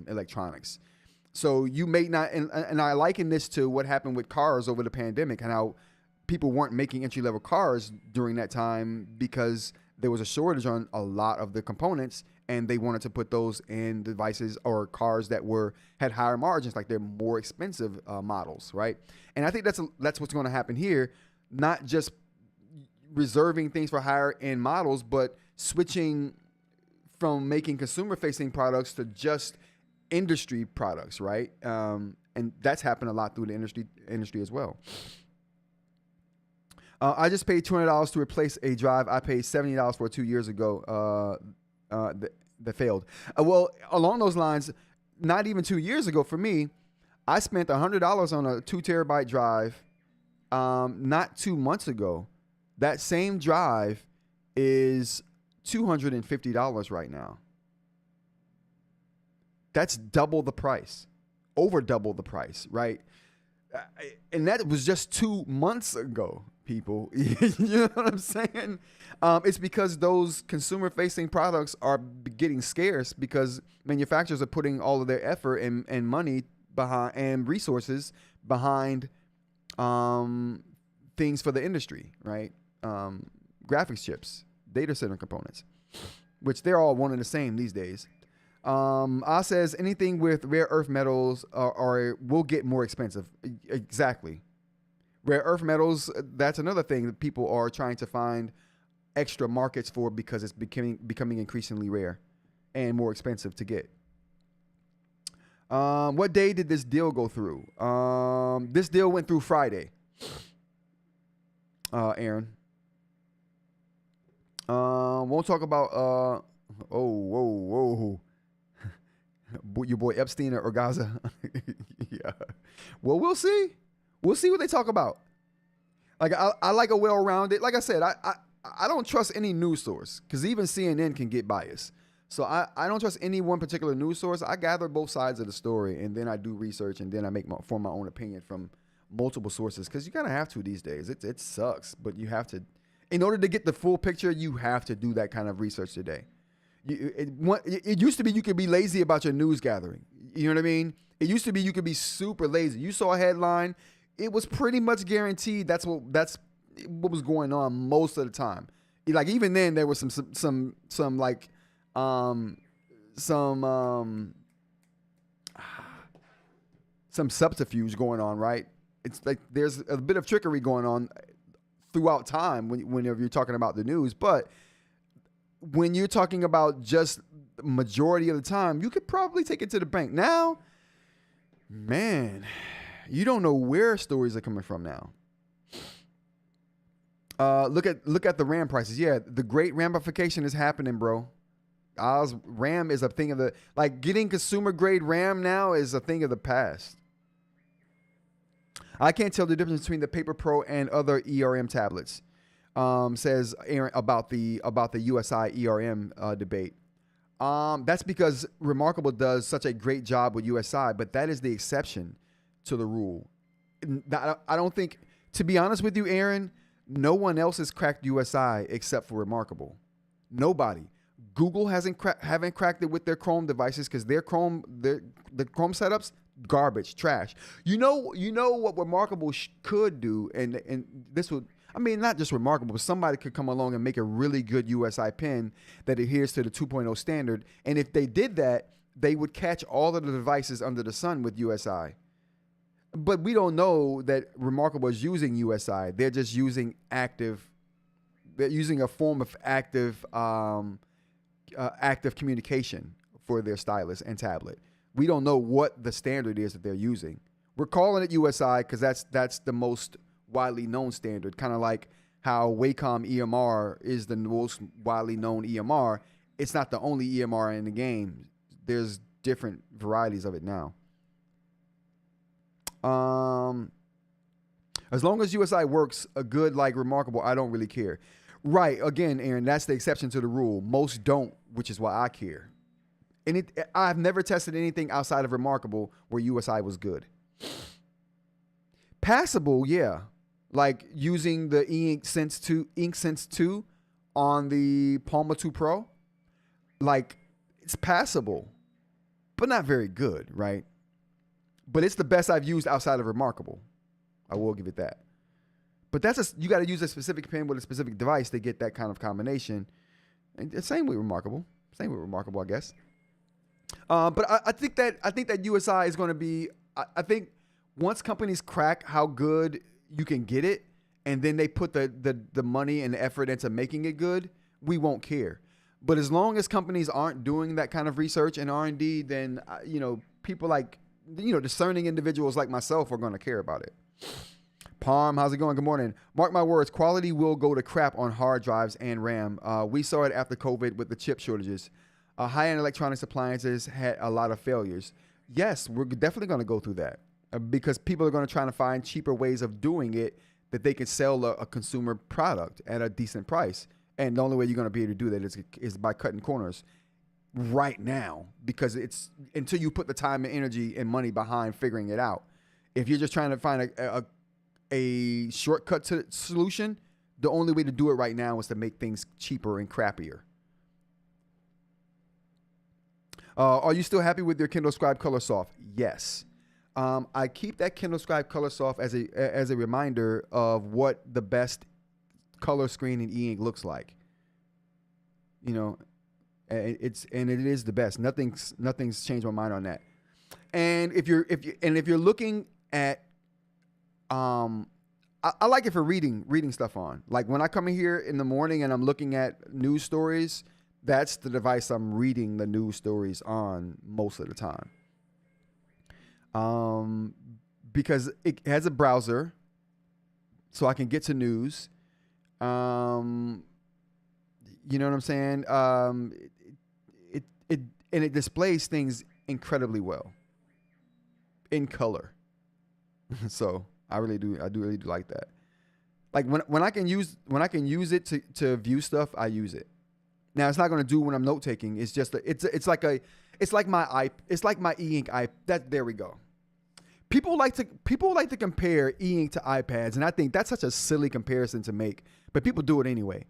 electronics. So you may not, and I liken this to what happened with cars over the pandemic, and how people weren't making entry-level cars during that time because there was a shortage on a lot of the components, and they wanted to put those in devices or cars that had higher margins, like they're more expensive models, right? And I think that's what's going to happen here, not just reserving things for higher end models, but switching from making consumer-facing products to just industry products, right? And that's happened a lot through the industry as well. I just paid $200 to replace a drive I paid $70 for 2 years ago that failed. Well, along those lines, not even 2 years ago for me, I spent $100 on a 2 terabyte drive not 2 months ago. That same drive is $250 right now. That's double the price, over double the price, right? And that was just 2 months ago, people. You know what I'm saying? It's because those consumer-facing products are getting scarce because manufacturers are putting all of their effort and money behind and resources behind things for the industry, right? Graphics chips, data center components, which they're all one and the same these days. Says anything with rare earth metals will get more expensive. Exactly. Rare earth metals, that's another thing that people are trying to find extra markets for because it's becoming increasingly rare and more expensive to get. What day did this deal go through? This deal went through Friday. Aaron. Won't talk about whoa. Your boy Epstein or Gaza. Yeah. Well, we'll see. We'll see what they talk about. Like I like a well-rounded. Like I said, I don't trust any news source because even CNN can get biased. So I don't trust any one particular news source. I gather both sides of the story and then I do research and then I form my own opinion from multiple sources because you kind of have to these days. It sucks, but you have to. In order to get the full picture, you have to do that kind of research today. It used to be you could be lazy about your news gathering. You know what I mean? It used to be you could be super lazy. You saw a headline, it was pretty much guaranteed that's what was going on most of the time. Like even then, there was some subterfuge going on, right? It's like there's a bit of trickery going on throughout time whenever you're talking about the news, but when you're talking about just the majority of the time, you could probably take it to the bank. Now, man, you don't know where stories are coming from now. Look at the RAM prices. Yeah, the great ramification is happening, bro. RAM is a thing of getting consumer grade RAM now is a thing of the past. I can't tell the difference between the Paper Pro and other ERM tablets. Says Aaron about the USI ERM debate. That's because Remarkable does such a great job with USI, but that is the exception to the rule. I don't think, to be honest with you, Aaron, no one else has cracked USI except for Remarkable. Nobody. Google haven't cracked it with their Chrome devices because the Chrome setups, garbage, trash. You know what Remarkable could do, and this would. I mean, not just Remarkable, but somebody could come along and make a really good USI pen that adheres to the 2.0 standard. And if they did that, they would catch all of the devices under the sun with USI. But we don't know that Remarkable is using USI. They're just using they're using a form of active communication for their stylus and tablet. We don't know what the standard is that they're using. We're calling it USI because that's the most widely known standard, kind of like how Wacom EMR is the most widely known EMR. It's not the only EMR in the game. There's different varieties of it now. As long as USI works a good like Remarkable, I don't really care. Right, again, Aaron, that's the exception to the rule. Most don't, which is why I care. I've never tested anything outside of Remarkable where USI was good. Passable, yeah. Like using the eInk Sense 2 on the Palma 2 Pro. Like, it's passable, but not very good, right? But it's the best I've used outside of Remarkable. I will give it that. But you got to use a specific pen with a specific device to get that kind of combination. And the same with Remarkable. I guess. But I think that USI is going to be. I think once companies crack how good you can get it, and then they put the money and the effort into making it good, we won't care. But as long as companies aren't doing that kind of research and R&D, then people like discerning individuals like myself are going to care about it. Palm, how's it going? Good morning. Mark my words, quality will go to crap on hard drives and RAM. We saw it after COVID with the chip shortages. High-end electronics appliances had a lot of failures. Yes, we're definitely going to go through that because people are going to try to find cheaper ways of doing it that they can sell a consumer product at a decent price. And the only way you're going to be able to do that is by cutting corners right now, because it's until you put the time and energy and money behind figuring it out. If you're just trying to find a shortcut to solution, the only way to do it right now is to make things cheaper and crappier. Are you still happy with your Kindle Scribe Color Soft? Yes. I keep that Kindle Scribe Color Soft as a reminder of what the best color screen in eInk looks like. It is the best. Nothing's changed my mind on that. And if you're looking at, I like it for reading stuff on. Like when I come in here in the morning and I'm looking at news stories, that's the device I'm reading the news stories on most of the time. Because it has a browser, so I can get to news. You know what I'm saying? It displays things incredibly well in color. So I really do like that. Like when I can use it to view stuff, I use it. Now it's not going to do when I'm note taking. It's just it's like my eInk there we go. People like to compare eInk to iPads, and I think that's such a silly comparison to make, but people do it anyway.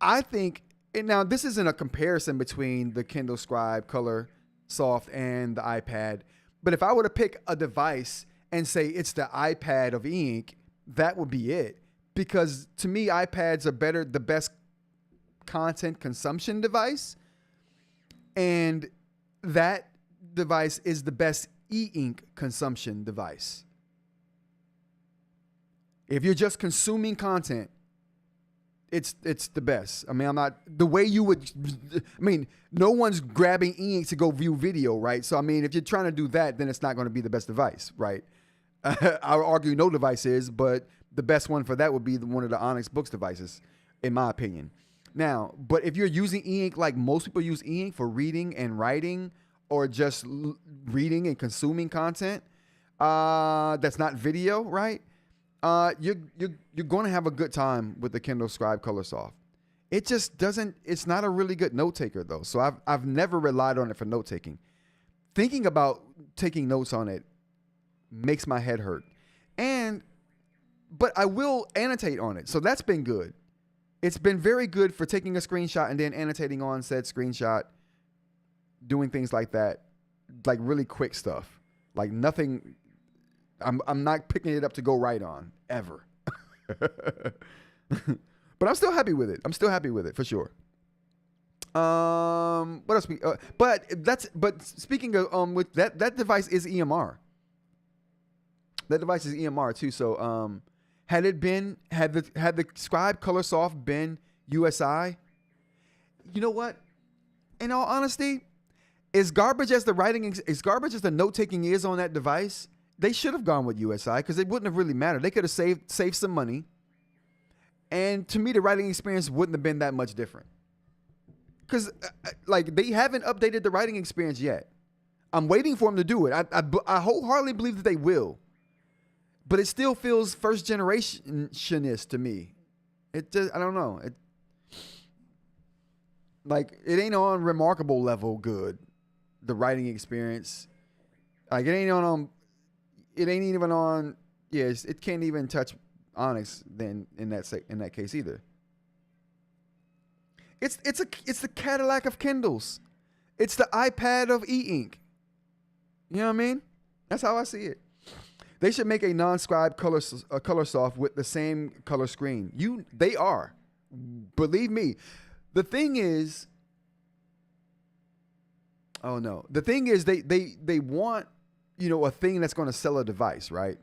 I think, and now this isn't a comparison between the Kindle Scribe Color Soft and the iPad, but if I were to pick a device and say it's the iPad of eInk, that would be it. Because to me, iPads are the best content consumption device, and that device is the best eInk consumption device. If you're just consuming content, it's the best. I mean, I'm not the way you would. I mean, no one's grabbing eInk to go view video, right? So I mean, if you're trying to do that, then it's not going to be the best device, right? I would argue no device is, but the best one for that would be one of the Onyx Boox devices, in my opinion. Now, but if you're using eInk like most people use eInk for reading and writing, or just reading and consuming content, that's not video, right? You're going to have a good time with the Kindle Scribe Color Soft. It just doesn't. It's not a really good note taker though. So I've never relied on it for note taking. Thinking about taking notes on it makes my head hurt. But I will annotate on it. So that's been good. It's been very good for taking a screenshot and then annotating on said screenshot, doing things like that, like really quick stuff. Like nothing, I'm not picking it up to go write on, ever. But I'm still happy with it. I'm still happy with it, for sure. What else? But speaking of, with that device is EMR. That device is EMR too. So, had the Scribe Color Soft been USI, you know what? In all honesty, as garbage as the note taking is on that device, they should have gone with USI because it wouldn't have really mattered. They could have saved some money, and to me, the writing experience wouldn't have been that much different. Because like they haven't updated the writing experience yet. I'm waiting for them to do it. I wholeheartedly believe that they will. But it still feels first generationist to me. It just, I don't know. Like, it ain't on remarkable level good. The writing experience, like it ain't even on. Yes, it can't even touch Onyx then in that case either. It's the Cadillac of Kindles. It's the iPad of eInk. You know what I mean? That's how I see it. They should make a non-scribe color soft with the same color screen. They are. Believe me. The thing is, oh no. The thing is they want, a thing that's going to sell a device, right?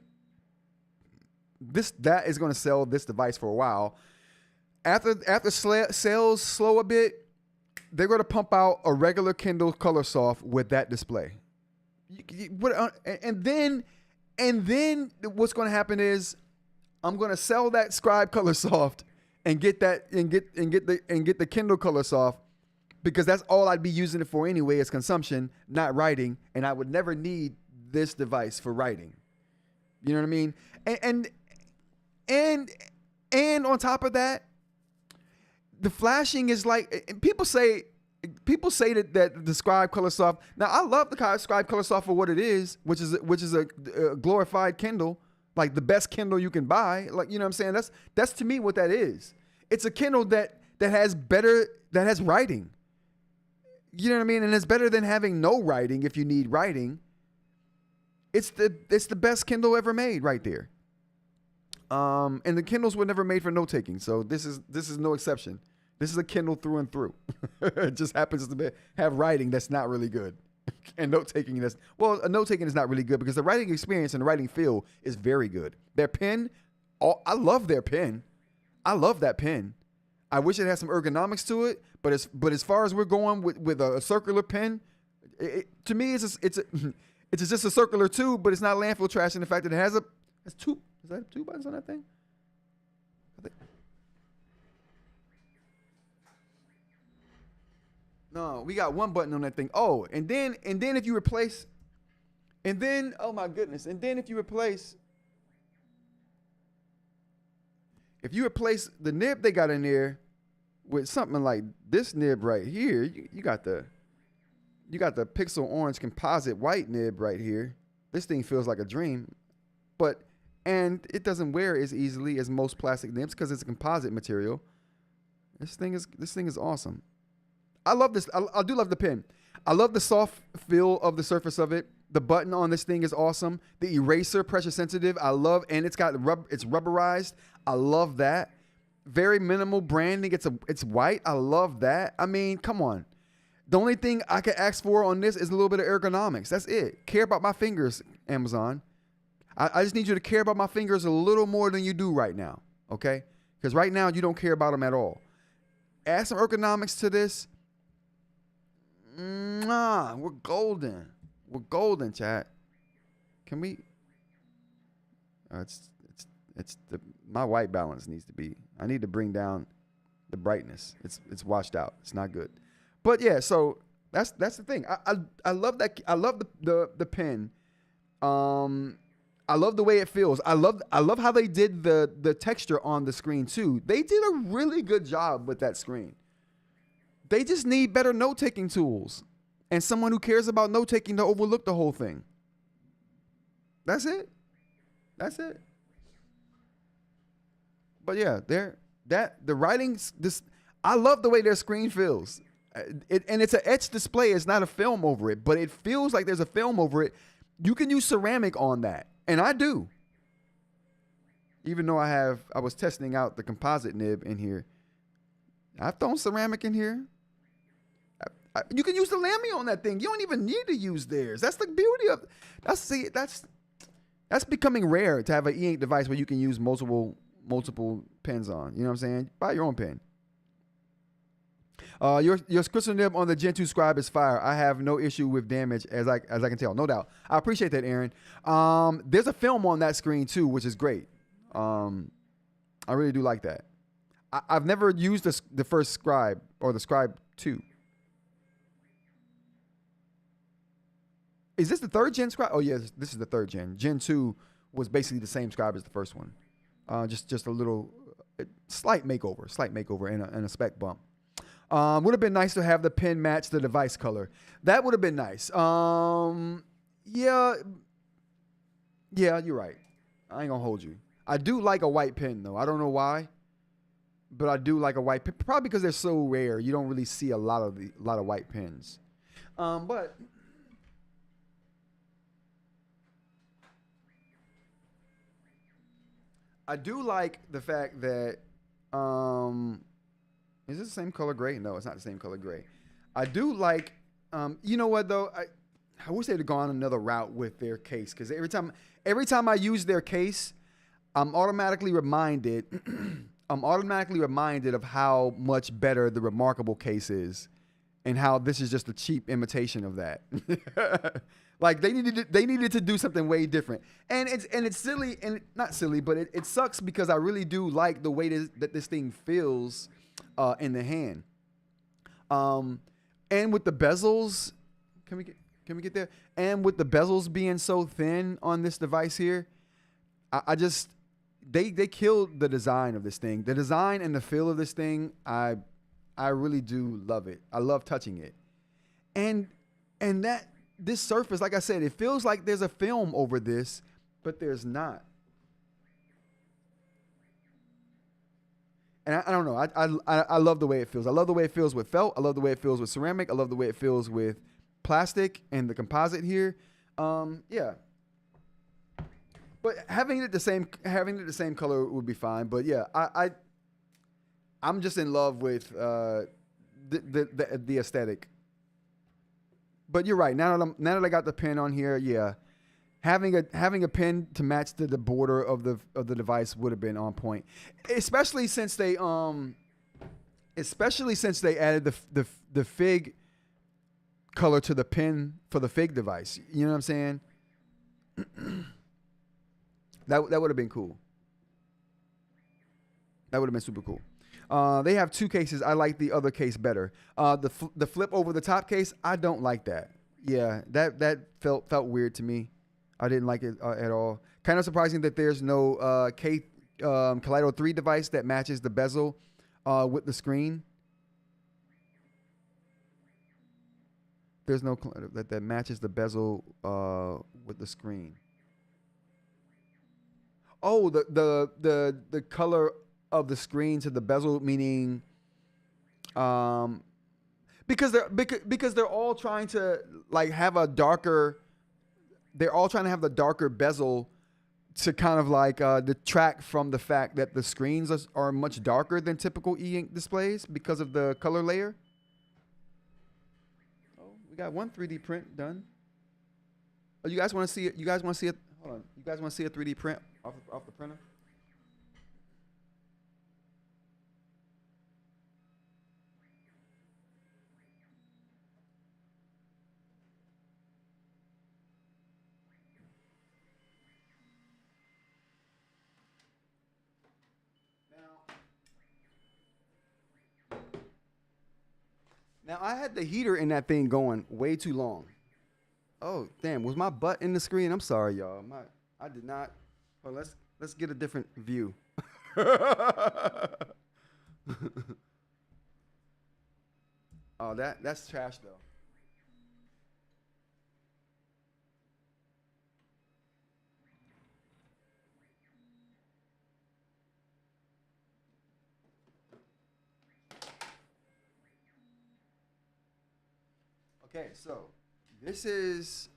That is going to sell this device for a while. After sales slow a bit, they're going to pump out a regular Kindle color soft with that display. And then what's going to happen is I'm going to sell that Scribe color soft and get the Kindle color soft, because that's all I'd be using it for anyway, is consumption, not writing, and I would never need this device for writing. You know what I mean? And on top of that, the flashing is like, people say that the Scribe color soft. Now, I love the Scribe color soft for what it is, which is a glorified Kindle, like the best Kindle you can buy. Like, you know what I'm saying? That's to me what that is. It's a Kindle that has writing. You know what I mean? And it's better than having no writing if you need writing. It's the best Kindle ever made right there. And the Kindles were never made for note taking, so this is no exception. This is a Kindle through and through. It just happens to have writing that's not really good, and note taking a note taking is not really good, because the writing experience and the writing feel is very good. Their pen, I love their pen. I love that pen. I wish it had some ergonomics to it, but as far as we're going with a circular pen, to me it's just a circular tube, but it's not landfill trash in the fact that it has two. Is that 2 buttons on that thing? No, we got 1 button on that thing. Oh, and then if you replace, oh my goodness, if you replace the nib they got in there with something like this nib right here, you got the pixel orange composite white nib right here. This thing feels like a dream, and it doesn't wear as easily as most plastic nibs because it's a composite material. This thing is awesome. I love this. I do love the pen. I love the soft feel of the surface of it. The button on this thing is awesome. The eraser, pressure sensitive. I love, and it's rubberized. I love that. Very minimal branding. It's white. I love that. I mean, come on. The only thing I could ask for on this is a little bit of ergonomics. That's it. Care about my fingers, Amazon. I just need you to care about my fingers a little more than you do right now, okay? Because right now you don't care about them at all. Add some ergonomics to this. We're golden. We're golden, chat. Can we? My white balance needs to be. I need to bring down the brightness. It's washed out. It's not good. But yeah, so that's the thing. I love that. I love the pen. I love the way it feels. I love how they did the texture on the screen too. They did a really good job with that screen. They just need better note-taking tools and someone who cares about note-taking to overlook the whole thing. That's it. But yeah, the writing's this. I love the way their screen feels. And it's an etched display. It's not a film over it, but it feels like there's a film over it. You can use ceramic on that. And I do. Even though I was testing out the composite nib in here. I've thrown ceramic in here. You can use the Lamy on that thing. You don't even need to use theirs. That's the beauty of that's becoming rare to have an eInk device where you can use multiple pens on. You know what I'm saying? Buy your own pen. Your crystal nib on the Gen 2 Scribe is fire. I have no issue with damage as I can tell. No doubt. I appreciate that, Aaron. There's a film on that screen too, which is great. I really do like that. I've never used the first Scribe or the Scribe 2. Is this the 3rd gen Scribe? Oh yeah, this is the 3rd gen. Gen 2 was basically the same Scribe as the first one. Just a little slight makeover and a spec bump. Would have been nice to have the pen match the device color. That would have been nice. Yeah, yeah, you're right. I ain't gonna hold you. I do like a white pen though. I don't know why, but I do like a white pen. Probably because they're so rare. You don't really see a lot of white pens. But I do like the fact that is this the same color gray? No, it's not the same color gray. I do like you know what though? I wish they'd have gone another route with their case because every time I use their case, I'm automatically reminded I'm automatically reminded of how much better the Remarkable case is and how this is just a cheap imitation of that. Like they needed to do something way different. And it's silly and not silly, but it sucks because I really do like the way that this thing feels in the hand. And with the bezels, can we get there? And with the bezels being so thin on this device here, I just they killed the design of this thing. The design and the feel of this thing, I really do love it. I love touching it. And that this surface, like I said, it feels like there's a film over this, but there's not. And I don't know. I love the way it feels. I love the way it feels with felt. I love the way it feels with ceramic. I love the way it feels with plastic and the composite here. Yeah. But having it the same color would be fine. But yeah, I'm just in love with the aesthetic. But you're right. Now that I got the pen on here, yeah, having a pen to match the border of the device would have been on point. Especially since they added the fig color to the pen for the fig device. You know what I'm saying? That would have been cool. That would have been super cool. They have two cases. I like the other case better. The flip over the top case, I don't like that. Yeah, that felt weird to me. I didn't like it at all. Kind of surprising that there's no Kaleido 3 device that matches the bezel with the screen. There's no that matches the bezel with the screen. Oh, the color of the screen to the bezel, meaning because they're all trying to like have a darker. They're all trying to have the darker bezel to kind of like detract from the fact that the screens are much darker than typical eInk displays because of the color layer. Oh, we got one 3D print done. Oh, you guys want to see it? You guys want to see it? Hold on. You guys want to see a 3D print off the printer? Now I had the heater in that thing going way too long. Oh damn! Was my butt in the screen? I'm sorry, y'all. I did not. Well, let's get a different view. Oh, that's trash though. Okay, so this is.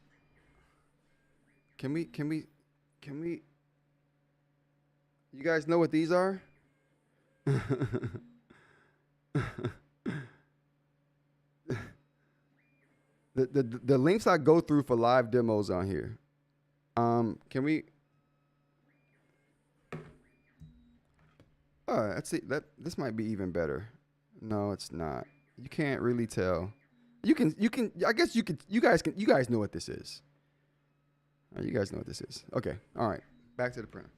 Can we? You guys know what these are? The links I go through for live demos on here. Can we? Oh, let's see. This might be even better. No, it's not. You can't really tell. You can. I guess you could. You guys know what this is. You guys know what this is. Okay. All right. Back to the printer.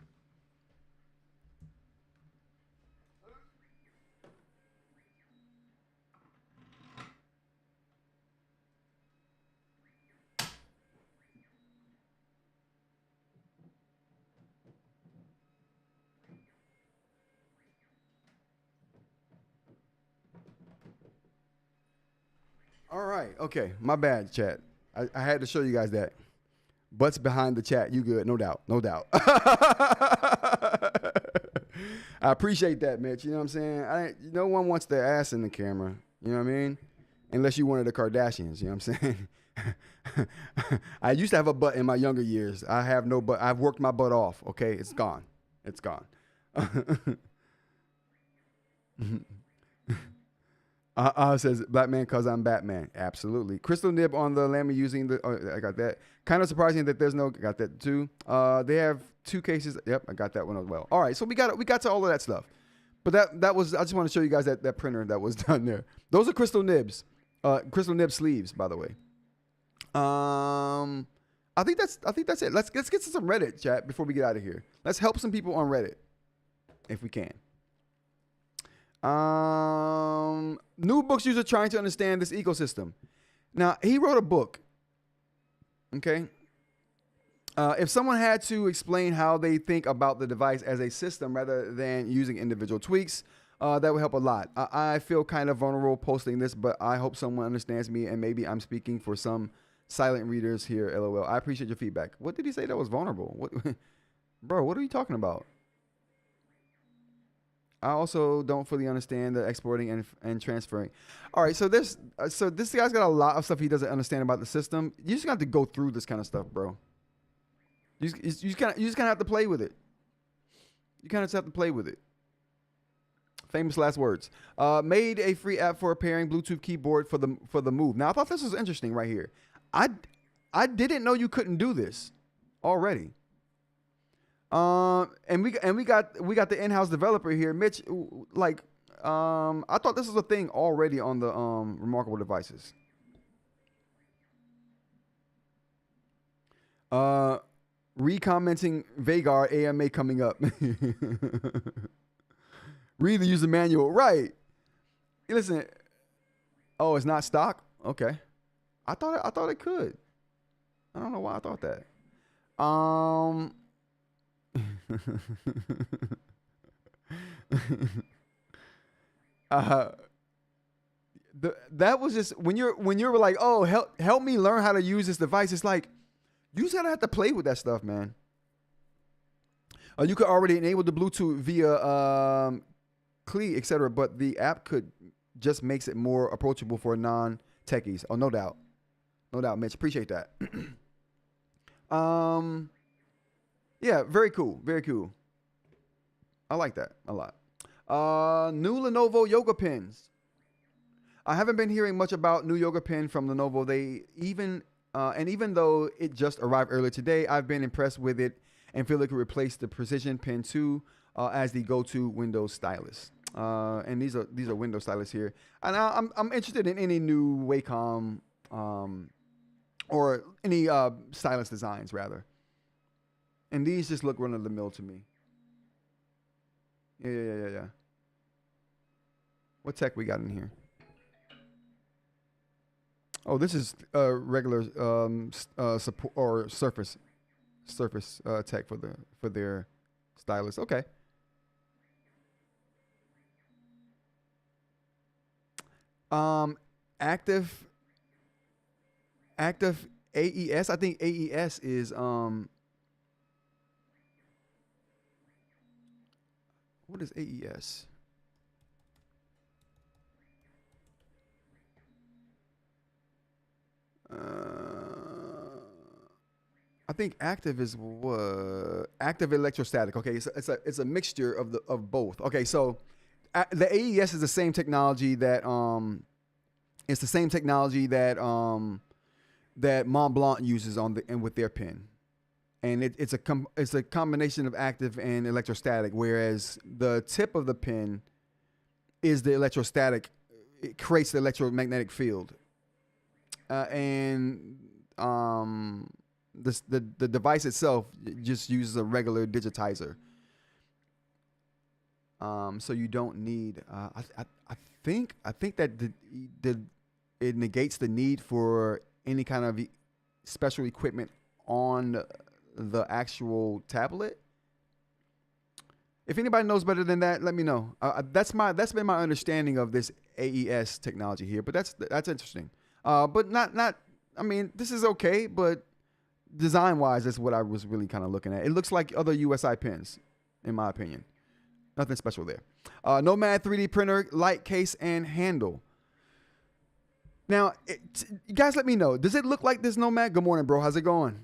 All right. Okay. My bad, chat. I had to show you guys that. Butts behind the chat. You good? No doubt. No doubt. I appreciate that, Mitch. You know what I'm saying? No one wants their ass in the camera. You know what I mean? Unless you one of the Kardashians. You know what I'm saying? I used to have a butt in my younger years. I have no butt. I've worked my butt off. Okay? It's gone. It's gone. Says black man cause I'm Batman. Absolutely. Crystal Nib on the Lammy using the. Oh, I got that. Kind of surprising that there's no. Got that too. They have 2 cases. Yep, I got that one as well. All right, so we got to all of that stuff. But that was. I just want to show you guys that printer that was done there. Those are Crystal Nibs. Crystal Nib sleeves, by the way. I think that's it. Let's get to some Reddit chat before we get out of here. Let's help some people on Reddit if we can. New Boox user trying to understand this ecosystem. Now, he wrote a book. Okay. If someone had to explain how they think about the device as a system rather than using individual tweaks, that would help a lot. I feel kind of vulnerable posting this, but I hope someone understands me, and maybe I'm speaking for some silent readers here. LOL. I appreciate your feedback. What did he say that was vulnerable? What, bro, what are you talking about? I also don't fully understand the exporting and transferring. All right, so this guy's got a lot of stuff he doesn't understand about the system. You just got to go through this kind of stuff, bro. You just kind of have to play with it. You kind of just have to play with it. Famous last words. Made a free app for pairing Bluetooth keyboard for the Move. Now I thought this was interesting right here. I didn't know you couldn't do this already. And we got the in-house developer here, Mitch. Like, I thought this was a thing already on the Remarkable devices. Recommenting Vagar AMA coming up. Read the user manual, right? Listen. Oh, it's not stock. Okay, I thought it could. I don't know why I thought that. That was just when you're like, oh, help me learn how to use this device. It's like you just gotta have to play with that stuff, man. You could already enable the Bluetooth via CLI, etc., but the app just makes it more approachable for non-techies. Oh, no doubt, Mitch. Appreciate that. Yeah, very cool. Very cool. I like that a lot. New Lenovo yoga pins. I haven't been hearing much about new yoga pin from Lenovo. Even though it just arrived earlier today, I've been impressed with it and feel it could replace the Precision Pen 2 as the go-to Windows stylus. And these are Windows stylus here. And I'm interested in any new Wacom or any stylus designs rather. And these just look run of the mill to me. Yeah. What tech we got in here? Oh, this is regular support or surface tech for their stylus. Okay. Active AES. I think AES is what is AES? I think active is what? Active electrostatic. Okay, it's a mixture of both. Okay, so the AES is the same technology that that Mont Blanc uses with their pen. And it's a combination of active and electrostatic, whereas the tip of the pen is the electrostatic. It creates the electromagnetic field, and the device itself just uses a regular digitizer. So you don't need. I think that it negates the need for any kind of special equipment on the actual tablet. If anybody knows better than that, let me know. That's been my understanding of this AES technology here, but that's interesting. But not. I mean, this is okay, but design-wise, that's what I was really kind of looking at. It looks like other USI pens, in my opinion. Nothing special there. Nomad 3D printer, light case, and handle. Now, you guys, let me know. Does it look like this Nomad? Good morning, bro. How's it going?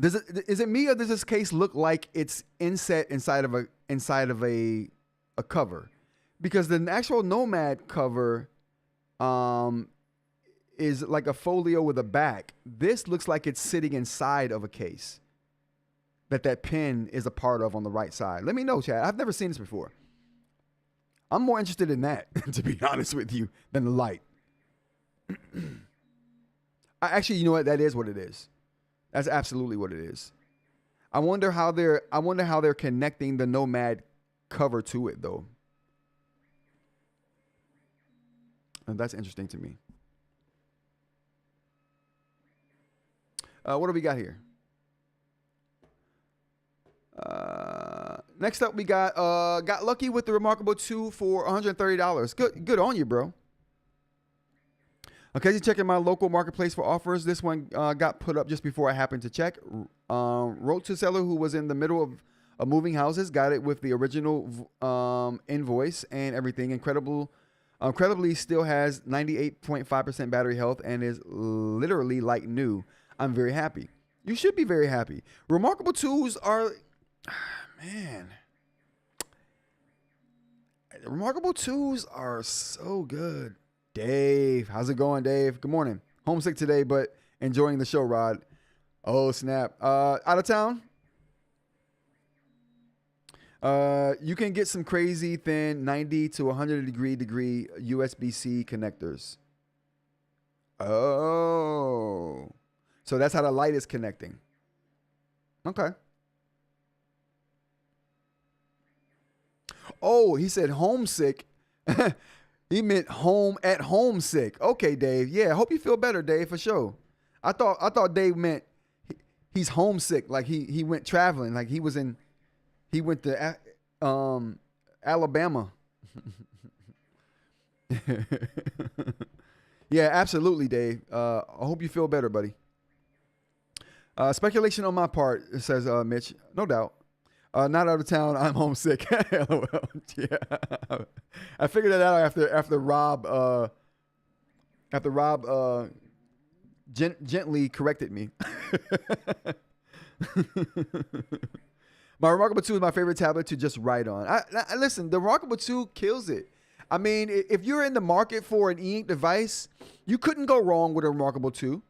Is it me, or does this case look like it's inset inside of a cover? Because the actual Nomad cover is like a folio with a back. This looks like it's sitting inside of a case that pen is a part of on the right side. Let me know, Chad. I've never seen this before. I'm more interested in that, to be honest with you, than the light. Actually, you know what? That is what it is. That's absolutely what it is. I wonder how they're connecting the Nomad cover to it, though. And that's interesting to me. What do we got here? Next up, we got lucky with the Remarkable 2 for $130. Good on you, bro. Okay, so checking my local marketplace for offers. This one got put up just before I happened to check. Wrote to seller who was in the middle of moving houses. Got it with the original invoice and everything. Incredibly still has 98.5% battery health and is literally like new. I'm very happy. You should be very happy. Remarkable 2s are, man. Remarkable 2s are so good. Dave, how's it going, Dave? Good morning. Homesick today, but enjoying the show, Rod. Oh, snap. Out of town? You can get some crazy thin 90 to 100 degree USB-C connectors. Oh. So that's how the light is connecting. Okay. Oh, he said homesick. He meant home at homesick. Okay, Dave. Yeah, I hope you feel better, Dave, for sure. I thought Dave meant he's homesick, like he went traveling, like he went to Alabama. Yeah, absolutely, Dave. I hope you feel better, buddy. Speculation on my part, says Mitch. No doubt. Not out of town. I'm homesick. LOL. Yeah, I figured that out after Rob gently corrected me. My Remarkable 2 is my favorite tablet to just write on. I listen. The Remarkable 2 kills it. I mean, if you're in the market for an eInk device, you couldn't go wrong with a Remarkable 2.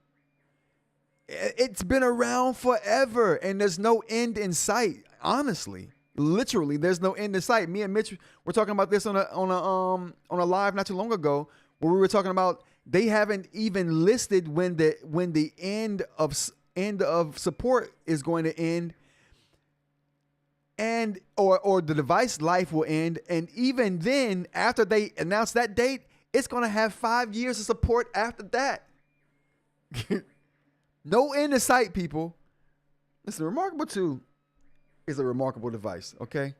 It's been around forever, and there's no end in sight. Honestly, literally, there's no end in sight. Me and Mitch were talking about this on a live not too long ago, where we were talking about they haven't even listed when the end of support is going to end, and or the device life will end, and even then, after they announce that date, it's going to have 5 years of support after that. No end in sight, people. Listen, Remarkable 2 is a remarkable device, okay?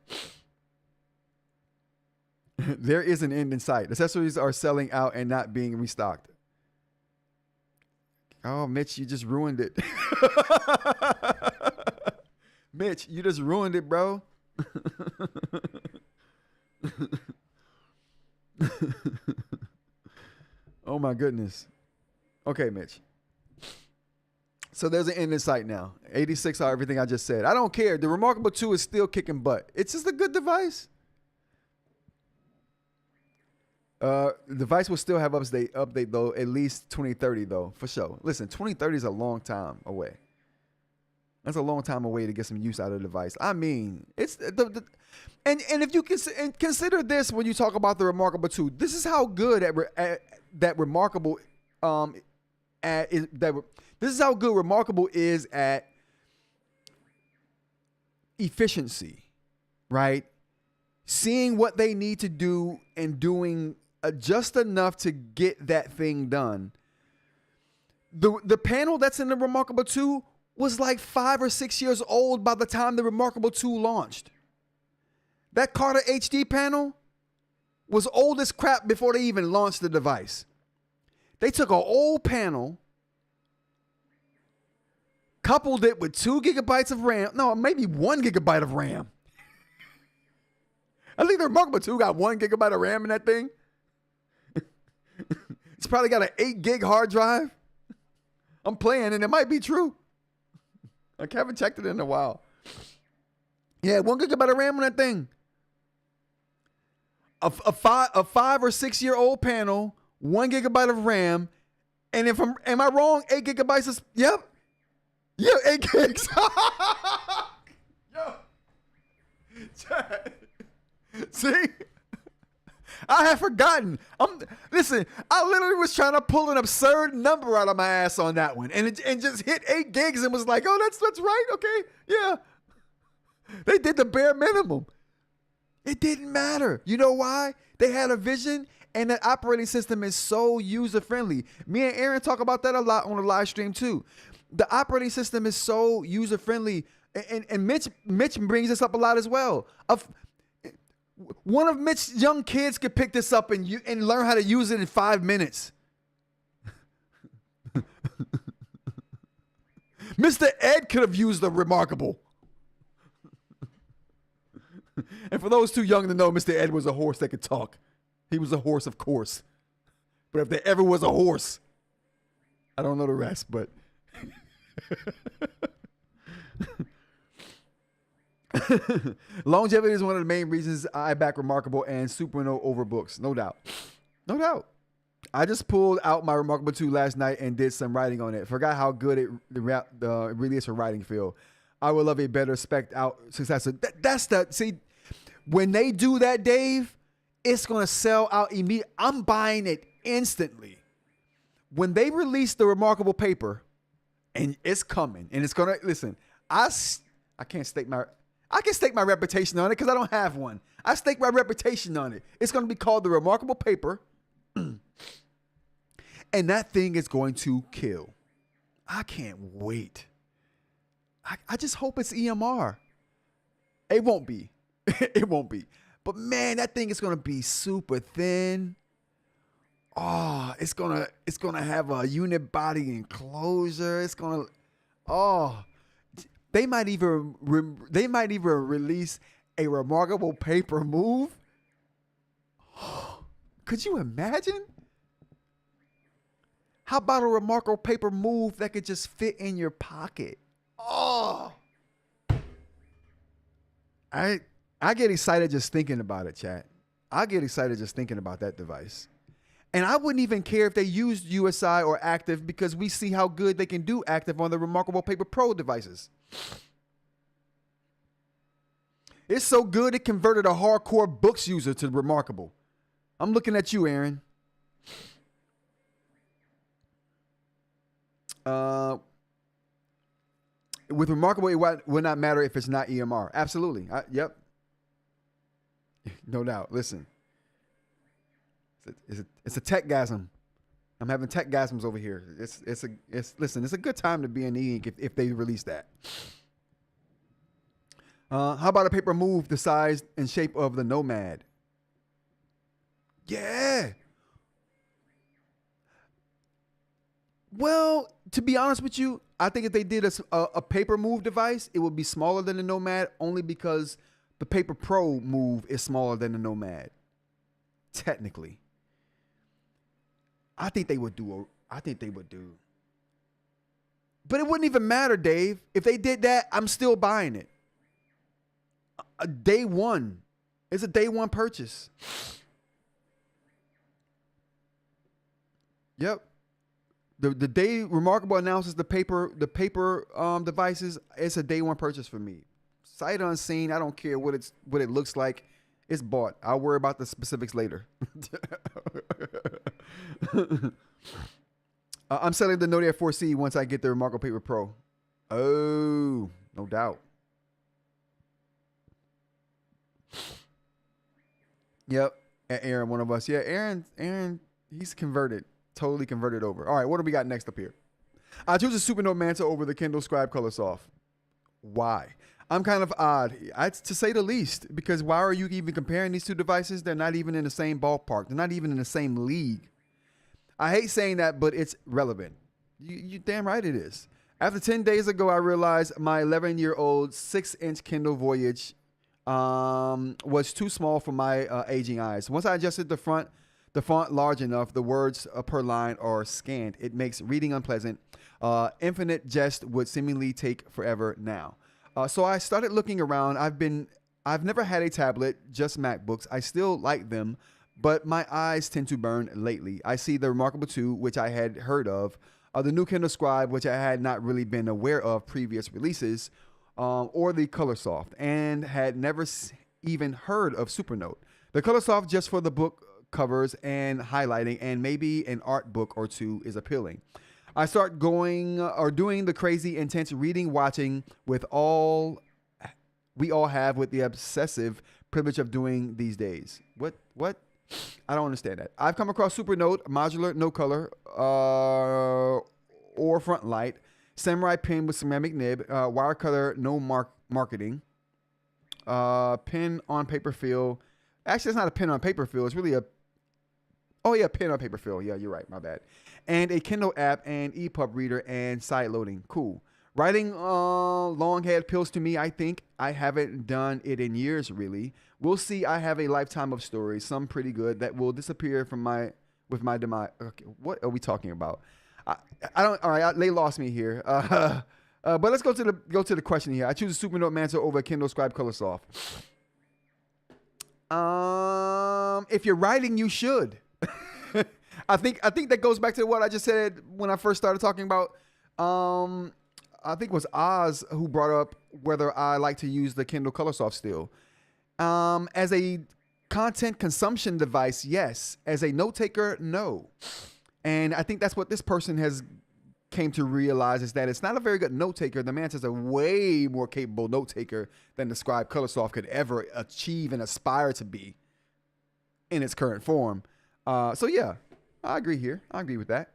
There is an end in sight. Accessories are selling out and not being restocked. Oh, Mitch, you just ruined it. Mitch, you just ruined it, bro. Oh, my goodness. Okay, Mitch. So there's an end in sight now. 86 are everything I just said. I don't care. The Remarkable 2 is still kicking butt. It's just a good device. The device will still have update though, at least 2030 though, for sure. Listen, 2030 is a long time away. That's a long time away to get some use out of the device. I mean, it's and if you consider this when you talk about the Remarkable 2, this is how good that Remarkable this is how good Remarkable is at efficiency, right? Seeing what they need to do and doing just enough to get that thing done. The panel that's in the Remarkable 2 was like 5 or 6 years old by the time the Remarkable 2 launched. That Carter HD panel was old as crap before they even launched the device. They took an old panel, coupled it with 2 gigabytes of RAM. No, maybe 1 gigabyte of RAM. I think the Remarkable 2 got 1 gigabyte of RAM in that thing. It's probably got an 8 gig hard drive. I'm playing, and it might be true. I haven't checked it in a while. Yeah, 1 gigabyte of RAM on that thing. A 5 or 6 year old panel, 1 gigabyte of RAM, and am I wrong? 8 gigabytes is yep. Yeah, 8 gigs. Yo. See? I had forgotten. Listen, I literally was trying to pull an absurd number out of my ass on that one. And just hit 8 gigs and was like, oh, that's right. Okay. Yeah. They did the bare minimum. It didn't matter. You know why? They had a vision, and that operating system is so user-friendly. Me and Aaron talk about that a lot on the live stream too. The operating system is so user-friendly. And Mitch brings this up a lot as well. One of Mitch's young kids could pick this up and learn how to use it in 5 minutes. Mr. Ed could have used the Remarkable. And for those too young to know, Mr. Ed was a horse that could talk. He was a horse, of course. But if there ever was a horse, I don't know the rest, but... Longevity is one of the main reasons I back Remarkable and Supernote over Boox. No doubt. No doubt. I just pulled out my Remarkable 2 last night and did some writing on it. Forgot how good it really is for writing feel. I would love a better spec'd out successor. See, when they do that, Dave, it's going to sell out immediately. I'm buying it instantly. When they release the Remarkable paper, and it's coming, and it's going to, listen, I can stake my reputation on it because I don't have one. I stake my reputation on it. It's going to be called the Remarkable Paper. And that thing is going to kill. I can't wait. I just hope it's EMR. It won't be. It won't be. But man, that thing is going to be super thin. Oh, it's going to have a unit body enclosure. It's going to, they might even release a Remarkable Paper move. Could you imagine? How about a Remarkable Paper move that could just fit in your pocket? Oh, I get excited just thinking about it, chat. I get excited just thinking about that device. And I wouldn't even care if they used USI or Active because we see how good they can do Active on the Remarkable Paper Pro devices. It's so good it converted a hardcore Boox user to Remarkable. I'm looking at you, Aaron. With Remarkable, it would not matter if it's not EMR. Absolutely. Yep. No doubt. Listen. It's a tech-gasm. I'm having tech-gasms over here. Listen, it's a good time to be in eInk if they release that. How about a paper move the size and shape of the Nomad? Yeah. Well, to be honest with you, I think if they did a paper move device, it would be smaller than the Nomad only because the Paper Pro move is smaller than the Nomad. Technically. I think they would do. But it wouldn't even matter, Dave. If they did that, I'm still buying it. A day one. It's a day one purchase. Yep. The day Remarkable announces the paper devices, it's a day one purchase for me. Sight unseen. I don't care what it looks like. It's bought. I'll worry about the specifics later. I'm selling the Note Air 4C once I get the Remarkable Paper Pro. Oh, no doubt. Yep. Aaron, one of us. Yeah, Aaron, he's converted. Totally converted over. All right, what do we got next up here? I choose a Supernote Manta over the Kindle Scribe Color Soft. Why? I'm kind of odd, to say the least, because why are you even comparing these two devices? They're not even in the same ballpark. They're not even in the same league. I hate saying that, but it's relevant. You damn right it is. After 10 days ago, I realized my 11-year-old 6-inch Kindle Voyage was too small for my aging eyes. Once I adjusted the font large enough, the words per line are scanned. It makes reading unpleasant. Infinite Jest would seemingly take forever now. So I started looking around. I've never had a tablet, just MacBooks. I still like them, but my eyes tend to burn lately. I see the Remarkable 2, which I had heard of, the new Kindle Scribe, which I had not really been aware of previous releases, or the Colorsoft, and had never even heard of Supernote. The Colorsoft just for the book covers and highlighting, and maybe an art book or two is appealing. I start doing the crazy intense reading, watching with all we all have with the obsessive privilege of doing these days. What? I don't understand that. I've come across Supernote, modular, no color, or front light, samurai pen with ceramic nib, wire cutter, no marketing, pen on paper fill. Actually, it's not a pen on paper fill. It's really pen on paper fill. Yeah, you're right. My bad. And a Kindle app and EPUB reader and side loading. Cool. Writing longhand appeals to me. I think I haven't done it in years, really. We'll see. I have a lifetime of stories, some pretty good, that will disappear with my demise. Okay, what are we talking about? I don't. All right, they lost me here. But let's go to the question here. I choose a Supernote Mantle over a Kindle Scribe Colorsoft. If you're writing, you should. I think that goes back to what I just said when I first started talking about. I think it was Oz who brought up whether I like to use the Kindle Colorsoft still. As a content consumption device, yes. As a note taker, no. And I think that's what this person has came to realize, is that it's not a very good note taker. The Mantis is a way more capable note taker than the Scribe Colorsoft could ever achieve and aspire to be in its current form. So yeah, I agree here. I agree with that.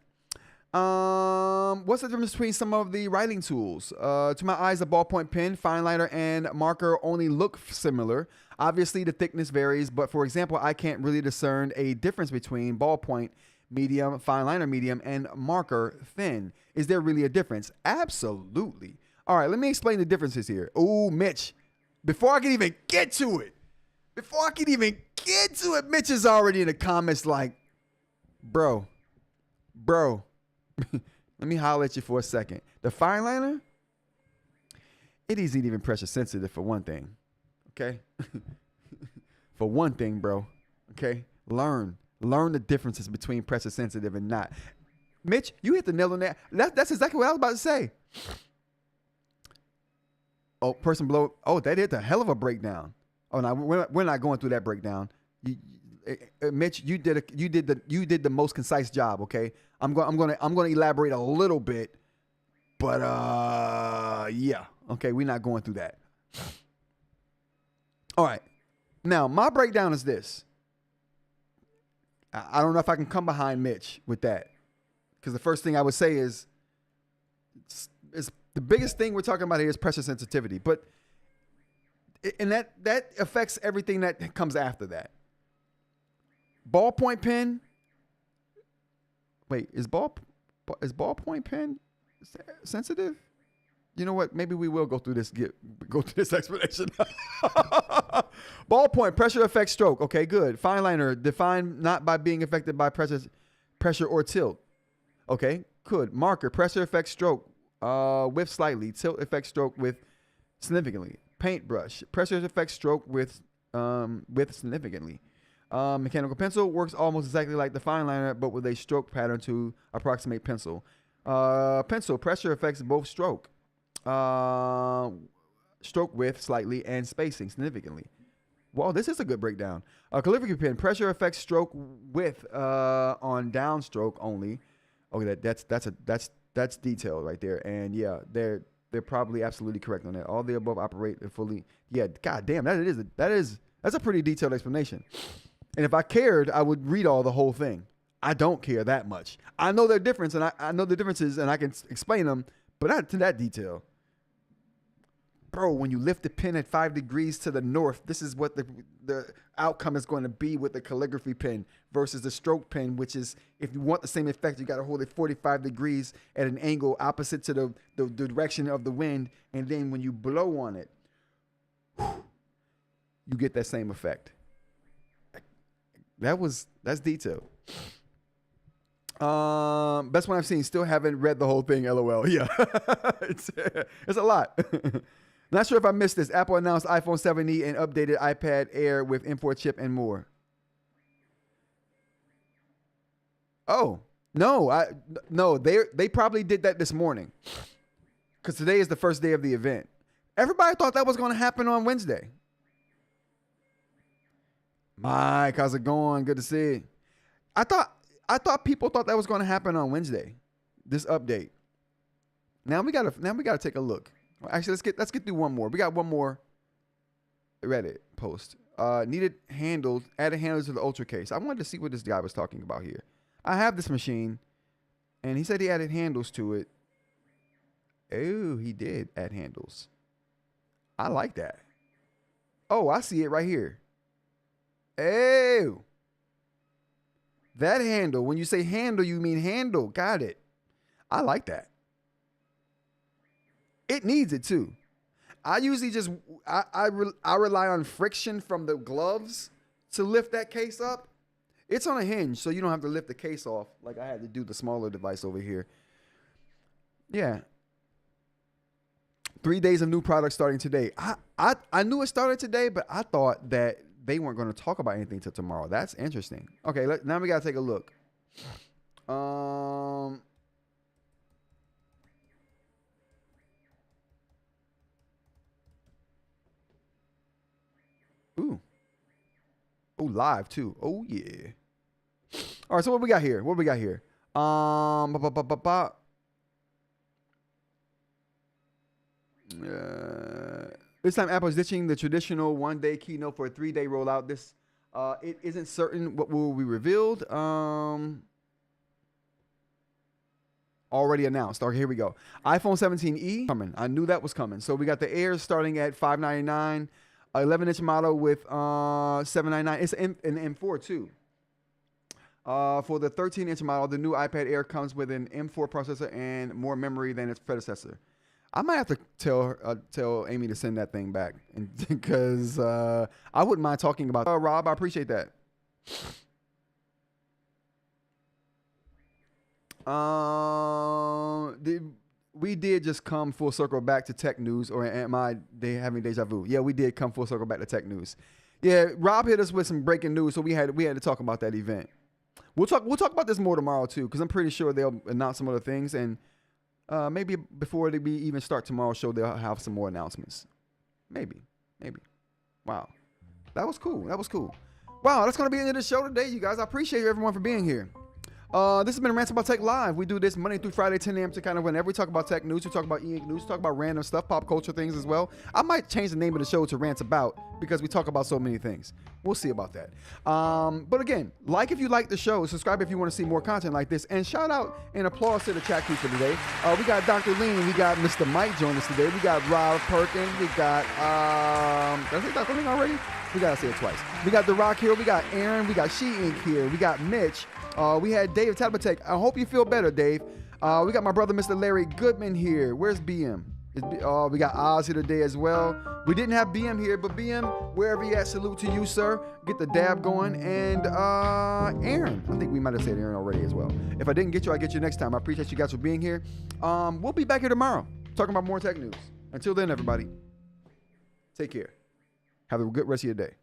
What's the difference between some of the writing tools? To my eyes, a ballpoint pen, fine liner, and marker only look similar. Obviously, the thickness varies, but for example, I can't really discern a difference between ballpoint medium, fine liner medium, and marker thin. Is there really a difference? Absolutely. All right, let me explain the differences here. Ooh, Mitch, before I can even get to it, Mitch is already in the comments like, bro, let me holler at you for a second. The fine liner, it isn't even pressure sensitive for one thing. Okay? For one thing, bro. Okay? Learn the differences between pressure sensitive and not. Mitch, you hit the nail on that. That's exactly what I was about to say. Oh, person below. Oh, that hit a hell of a breakdown. Oh, no, we're not going through that breakdown. Mitch, you did the most concise job. Okay, I'm gonna elaborate a little bit, but yeah. Okay, we're not going through that. All right. Now, my breakdown is this. I don't know if I can come behind Mitch with that, because the first thing I would say is the biggest thing we're talking about here is pressure sensitivity, and that affects everything that comes after that. Ballpoint pen. Wait, is ballpoint pen sensitive? You know what? Maybe we will go through this explanation. Ballpoint, pressure affects stroke. Okay, good. Fine liner, defined not by being affected by pressure or tilt. Okay, good. Marker, pressure affects stroke with slightly. Tilt affects stroke with significantly. Paintbrush, pressure affects stroke with significantly. Mechanical pencil works almost exactly like the fine liner, but with a stroke pattern to approximate pencil. Pencil, pressure affects both stroke width slightly and spacing significantly. Well, this is a good breakdown. Calligraphy pen, pressure affects stroke width on downstroke only. Okay, that's detailed right there. And yeah, they're probably absolutely correct on that. All the above operate fully. Yeah, god damn, that's a pretty detailed explanation. And if I cared, I would read the whole thing. I don't care that much. I know their difference, and I know the differences, and I can explain them, but not to that detail. bro, when you lift the pen at 5 degrees to the north, this is what the outcome is going to be with the calligraphy pen versus the stroke pen, which is, if you want the same effect, you got to hold it 45 degrees at an angle opposite to the direction of the wind. And then when you blow on it, you get that same effect. That's detailed. Best one I've seen. Still haven't read the whole thing. LOL. Yeah, it's a lot. Not sure if I missed this. Apple announced iPhone 7e and updated iPad Air with M4 chip and more. Oh no, they probably did that this morning because today is the first day of the event. Everybody thought that was going to happen on Wednesday. Mike, how's it going? Good to see you. I thought people thought that was going to happen on Wednesday. This update. Now we gotta take a look. Actually, let's get through one more. We got one more Reddit post. Added handles to the Ultra case. I wanted to see what this guy was talking about here. I have this machine, and he said he added handles to it. Oh, he did add handles. I like that. Oh, I see it right here. Oh. That handle. When you say handle, you mean handle. Got it. I like that. It needs it too. I usually just, I rely on friction from the gloves to lift that case up. It's on a hinge, so you don't have to lift the case off like I had to do the smaller device over here. Yeah. 3 days of new products starting today. I knew it started today, but I thought that they weren't going to talk about anything till tomorrow. That's interesting. Okay, now we got to take a look. Ooh. Oh, live too. Oh, yeah. All right, so what we got here? This time, Apple is ditching the traditional one-day keynote for a 3-day rollout. It isn't certain what will be revealed. Already announced. Okay, here we go. iPhone 17e coming. I knew that was coming. So we got the Air starting at $599, 11-inch model with $799. It's an M4 too. For the 13-inch model, the new iPad Air comes with an M4 processor and more memory than its predecessor. I might have to tell Amy to send that thing back because I wouldn't mind talking about Rob, I appreciate that. We did just come full circle back to tech news, or am I having deja vu? Yeah, we did come full circle back to tech news. Yeah, Rob hit us with some breaking news, so we had to talk about that event. We'll talk about this more tomorrow too, because I'm pretty sure they'll announce some other things, and maybe before we even start tomorrow's show, they'll have some more announcements. Maybe. Wow, that was cool. Wow, that's gonna be the end of the show today, you guys. I appreciate everyone for being here. This has been Rants About Tech Live. We do this Monday through Friday, 10 a.m. to kind of whenever we talk about tech news, we talk about eInk news, we talk about random stuff, pop culture things as well. I might change the name of the show to Rants About because we talk about so many things. We'll see about that. But again, like if you like the show, subscribe if you want to see more content like this, and shout out and applause to the chat crew for today. We got Dr. Lean, we got Mr. Mike join us today, we got Rob Perkins, we got, did I say Dr. Lean already? We gotta say it twice. We got The Rock here, we got Aaron, we got eInk here, we got Mitch. We had Dave Tabatek. I hope you feel better, Dave. We got my brother, Mr. Larry Goodman here. Where's BM? We got Oz here today as well. We didn't have BM here, but BM, wherever you at, salute to you, sir. Get the dab going. And Aaron. I think we might have said Aaron already as well. If I didn't get you, I'll get you next time. I appreciate you guys for being here. We'll be back here tomorrow talking about more tech news. Until then, everybody, take care. Have a good rest of your day.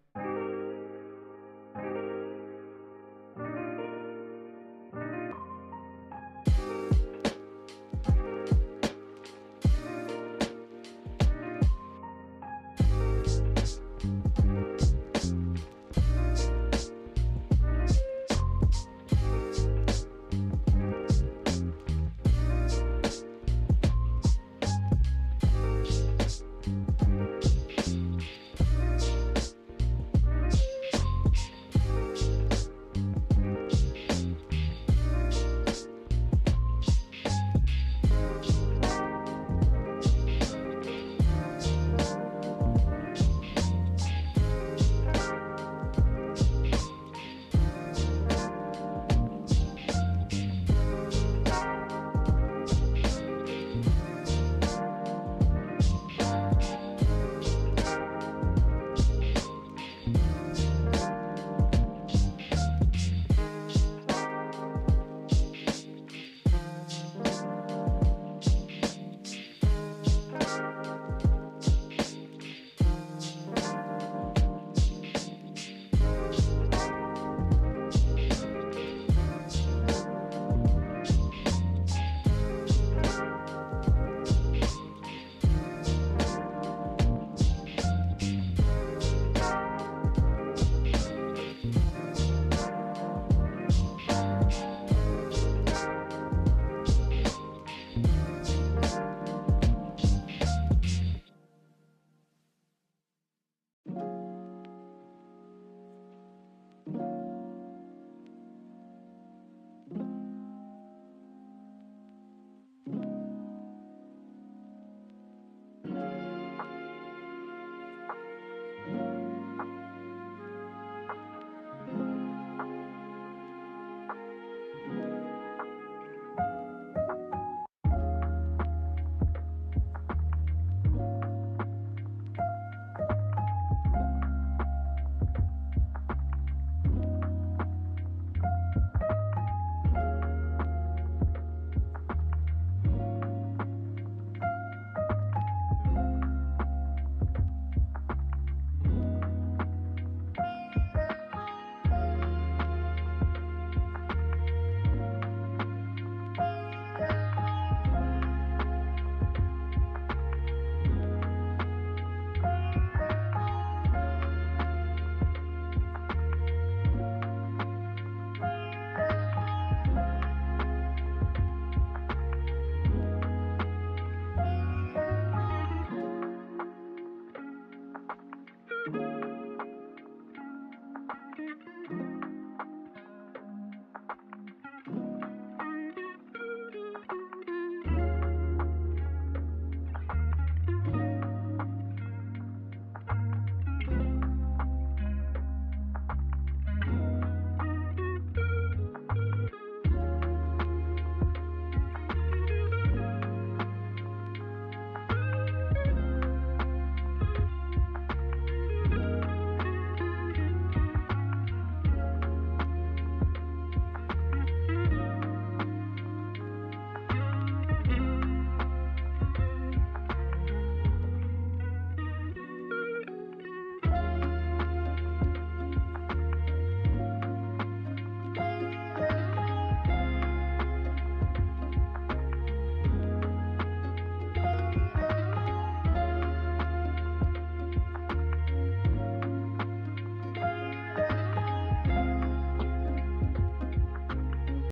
you.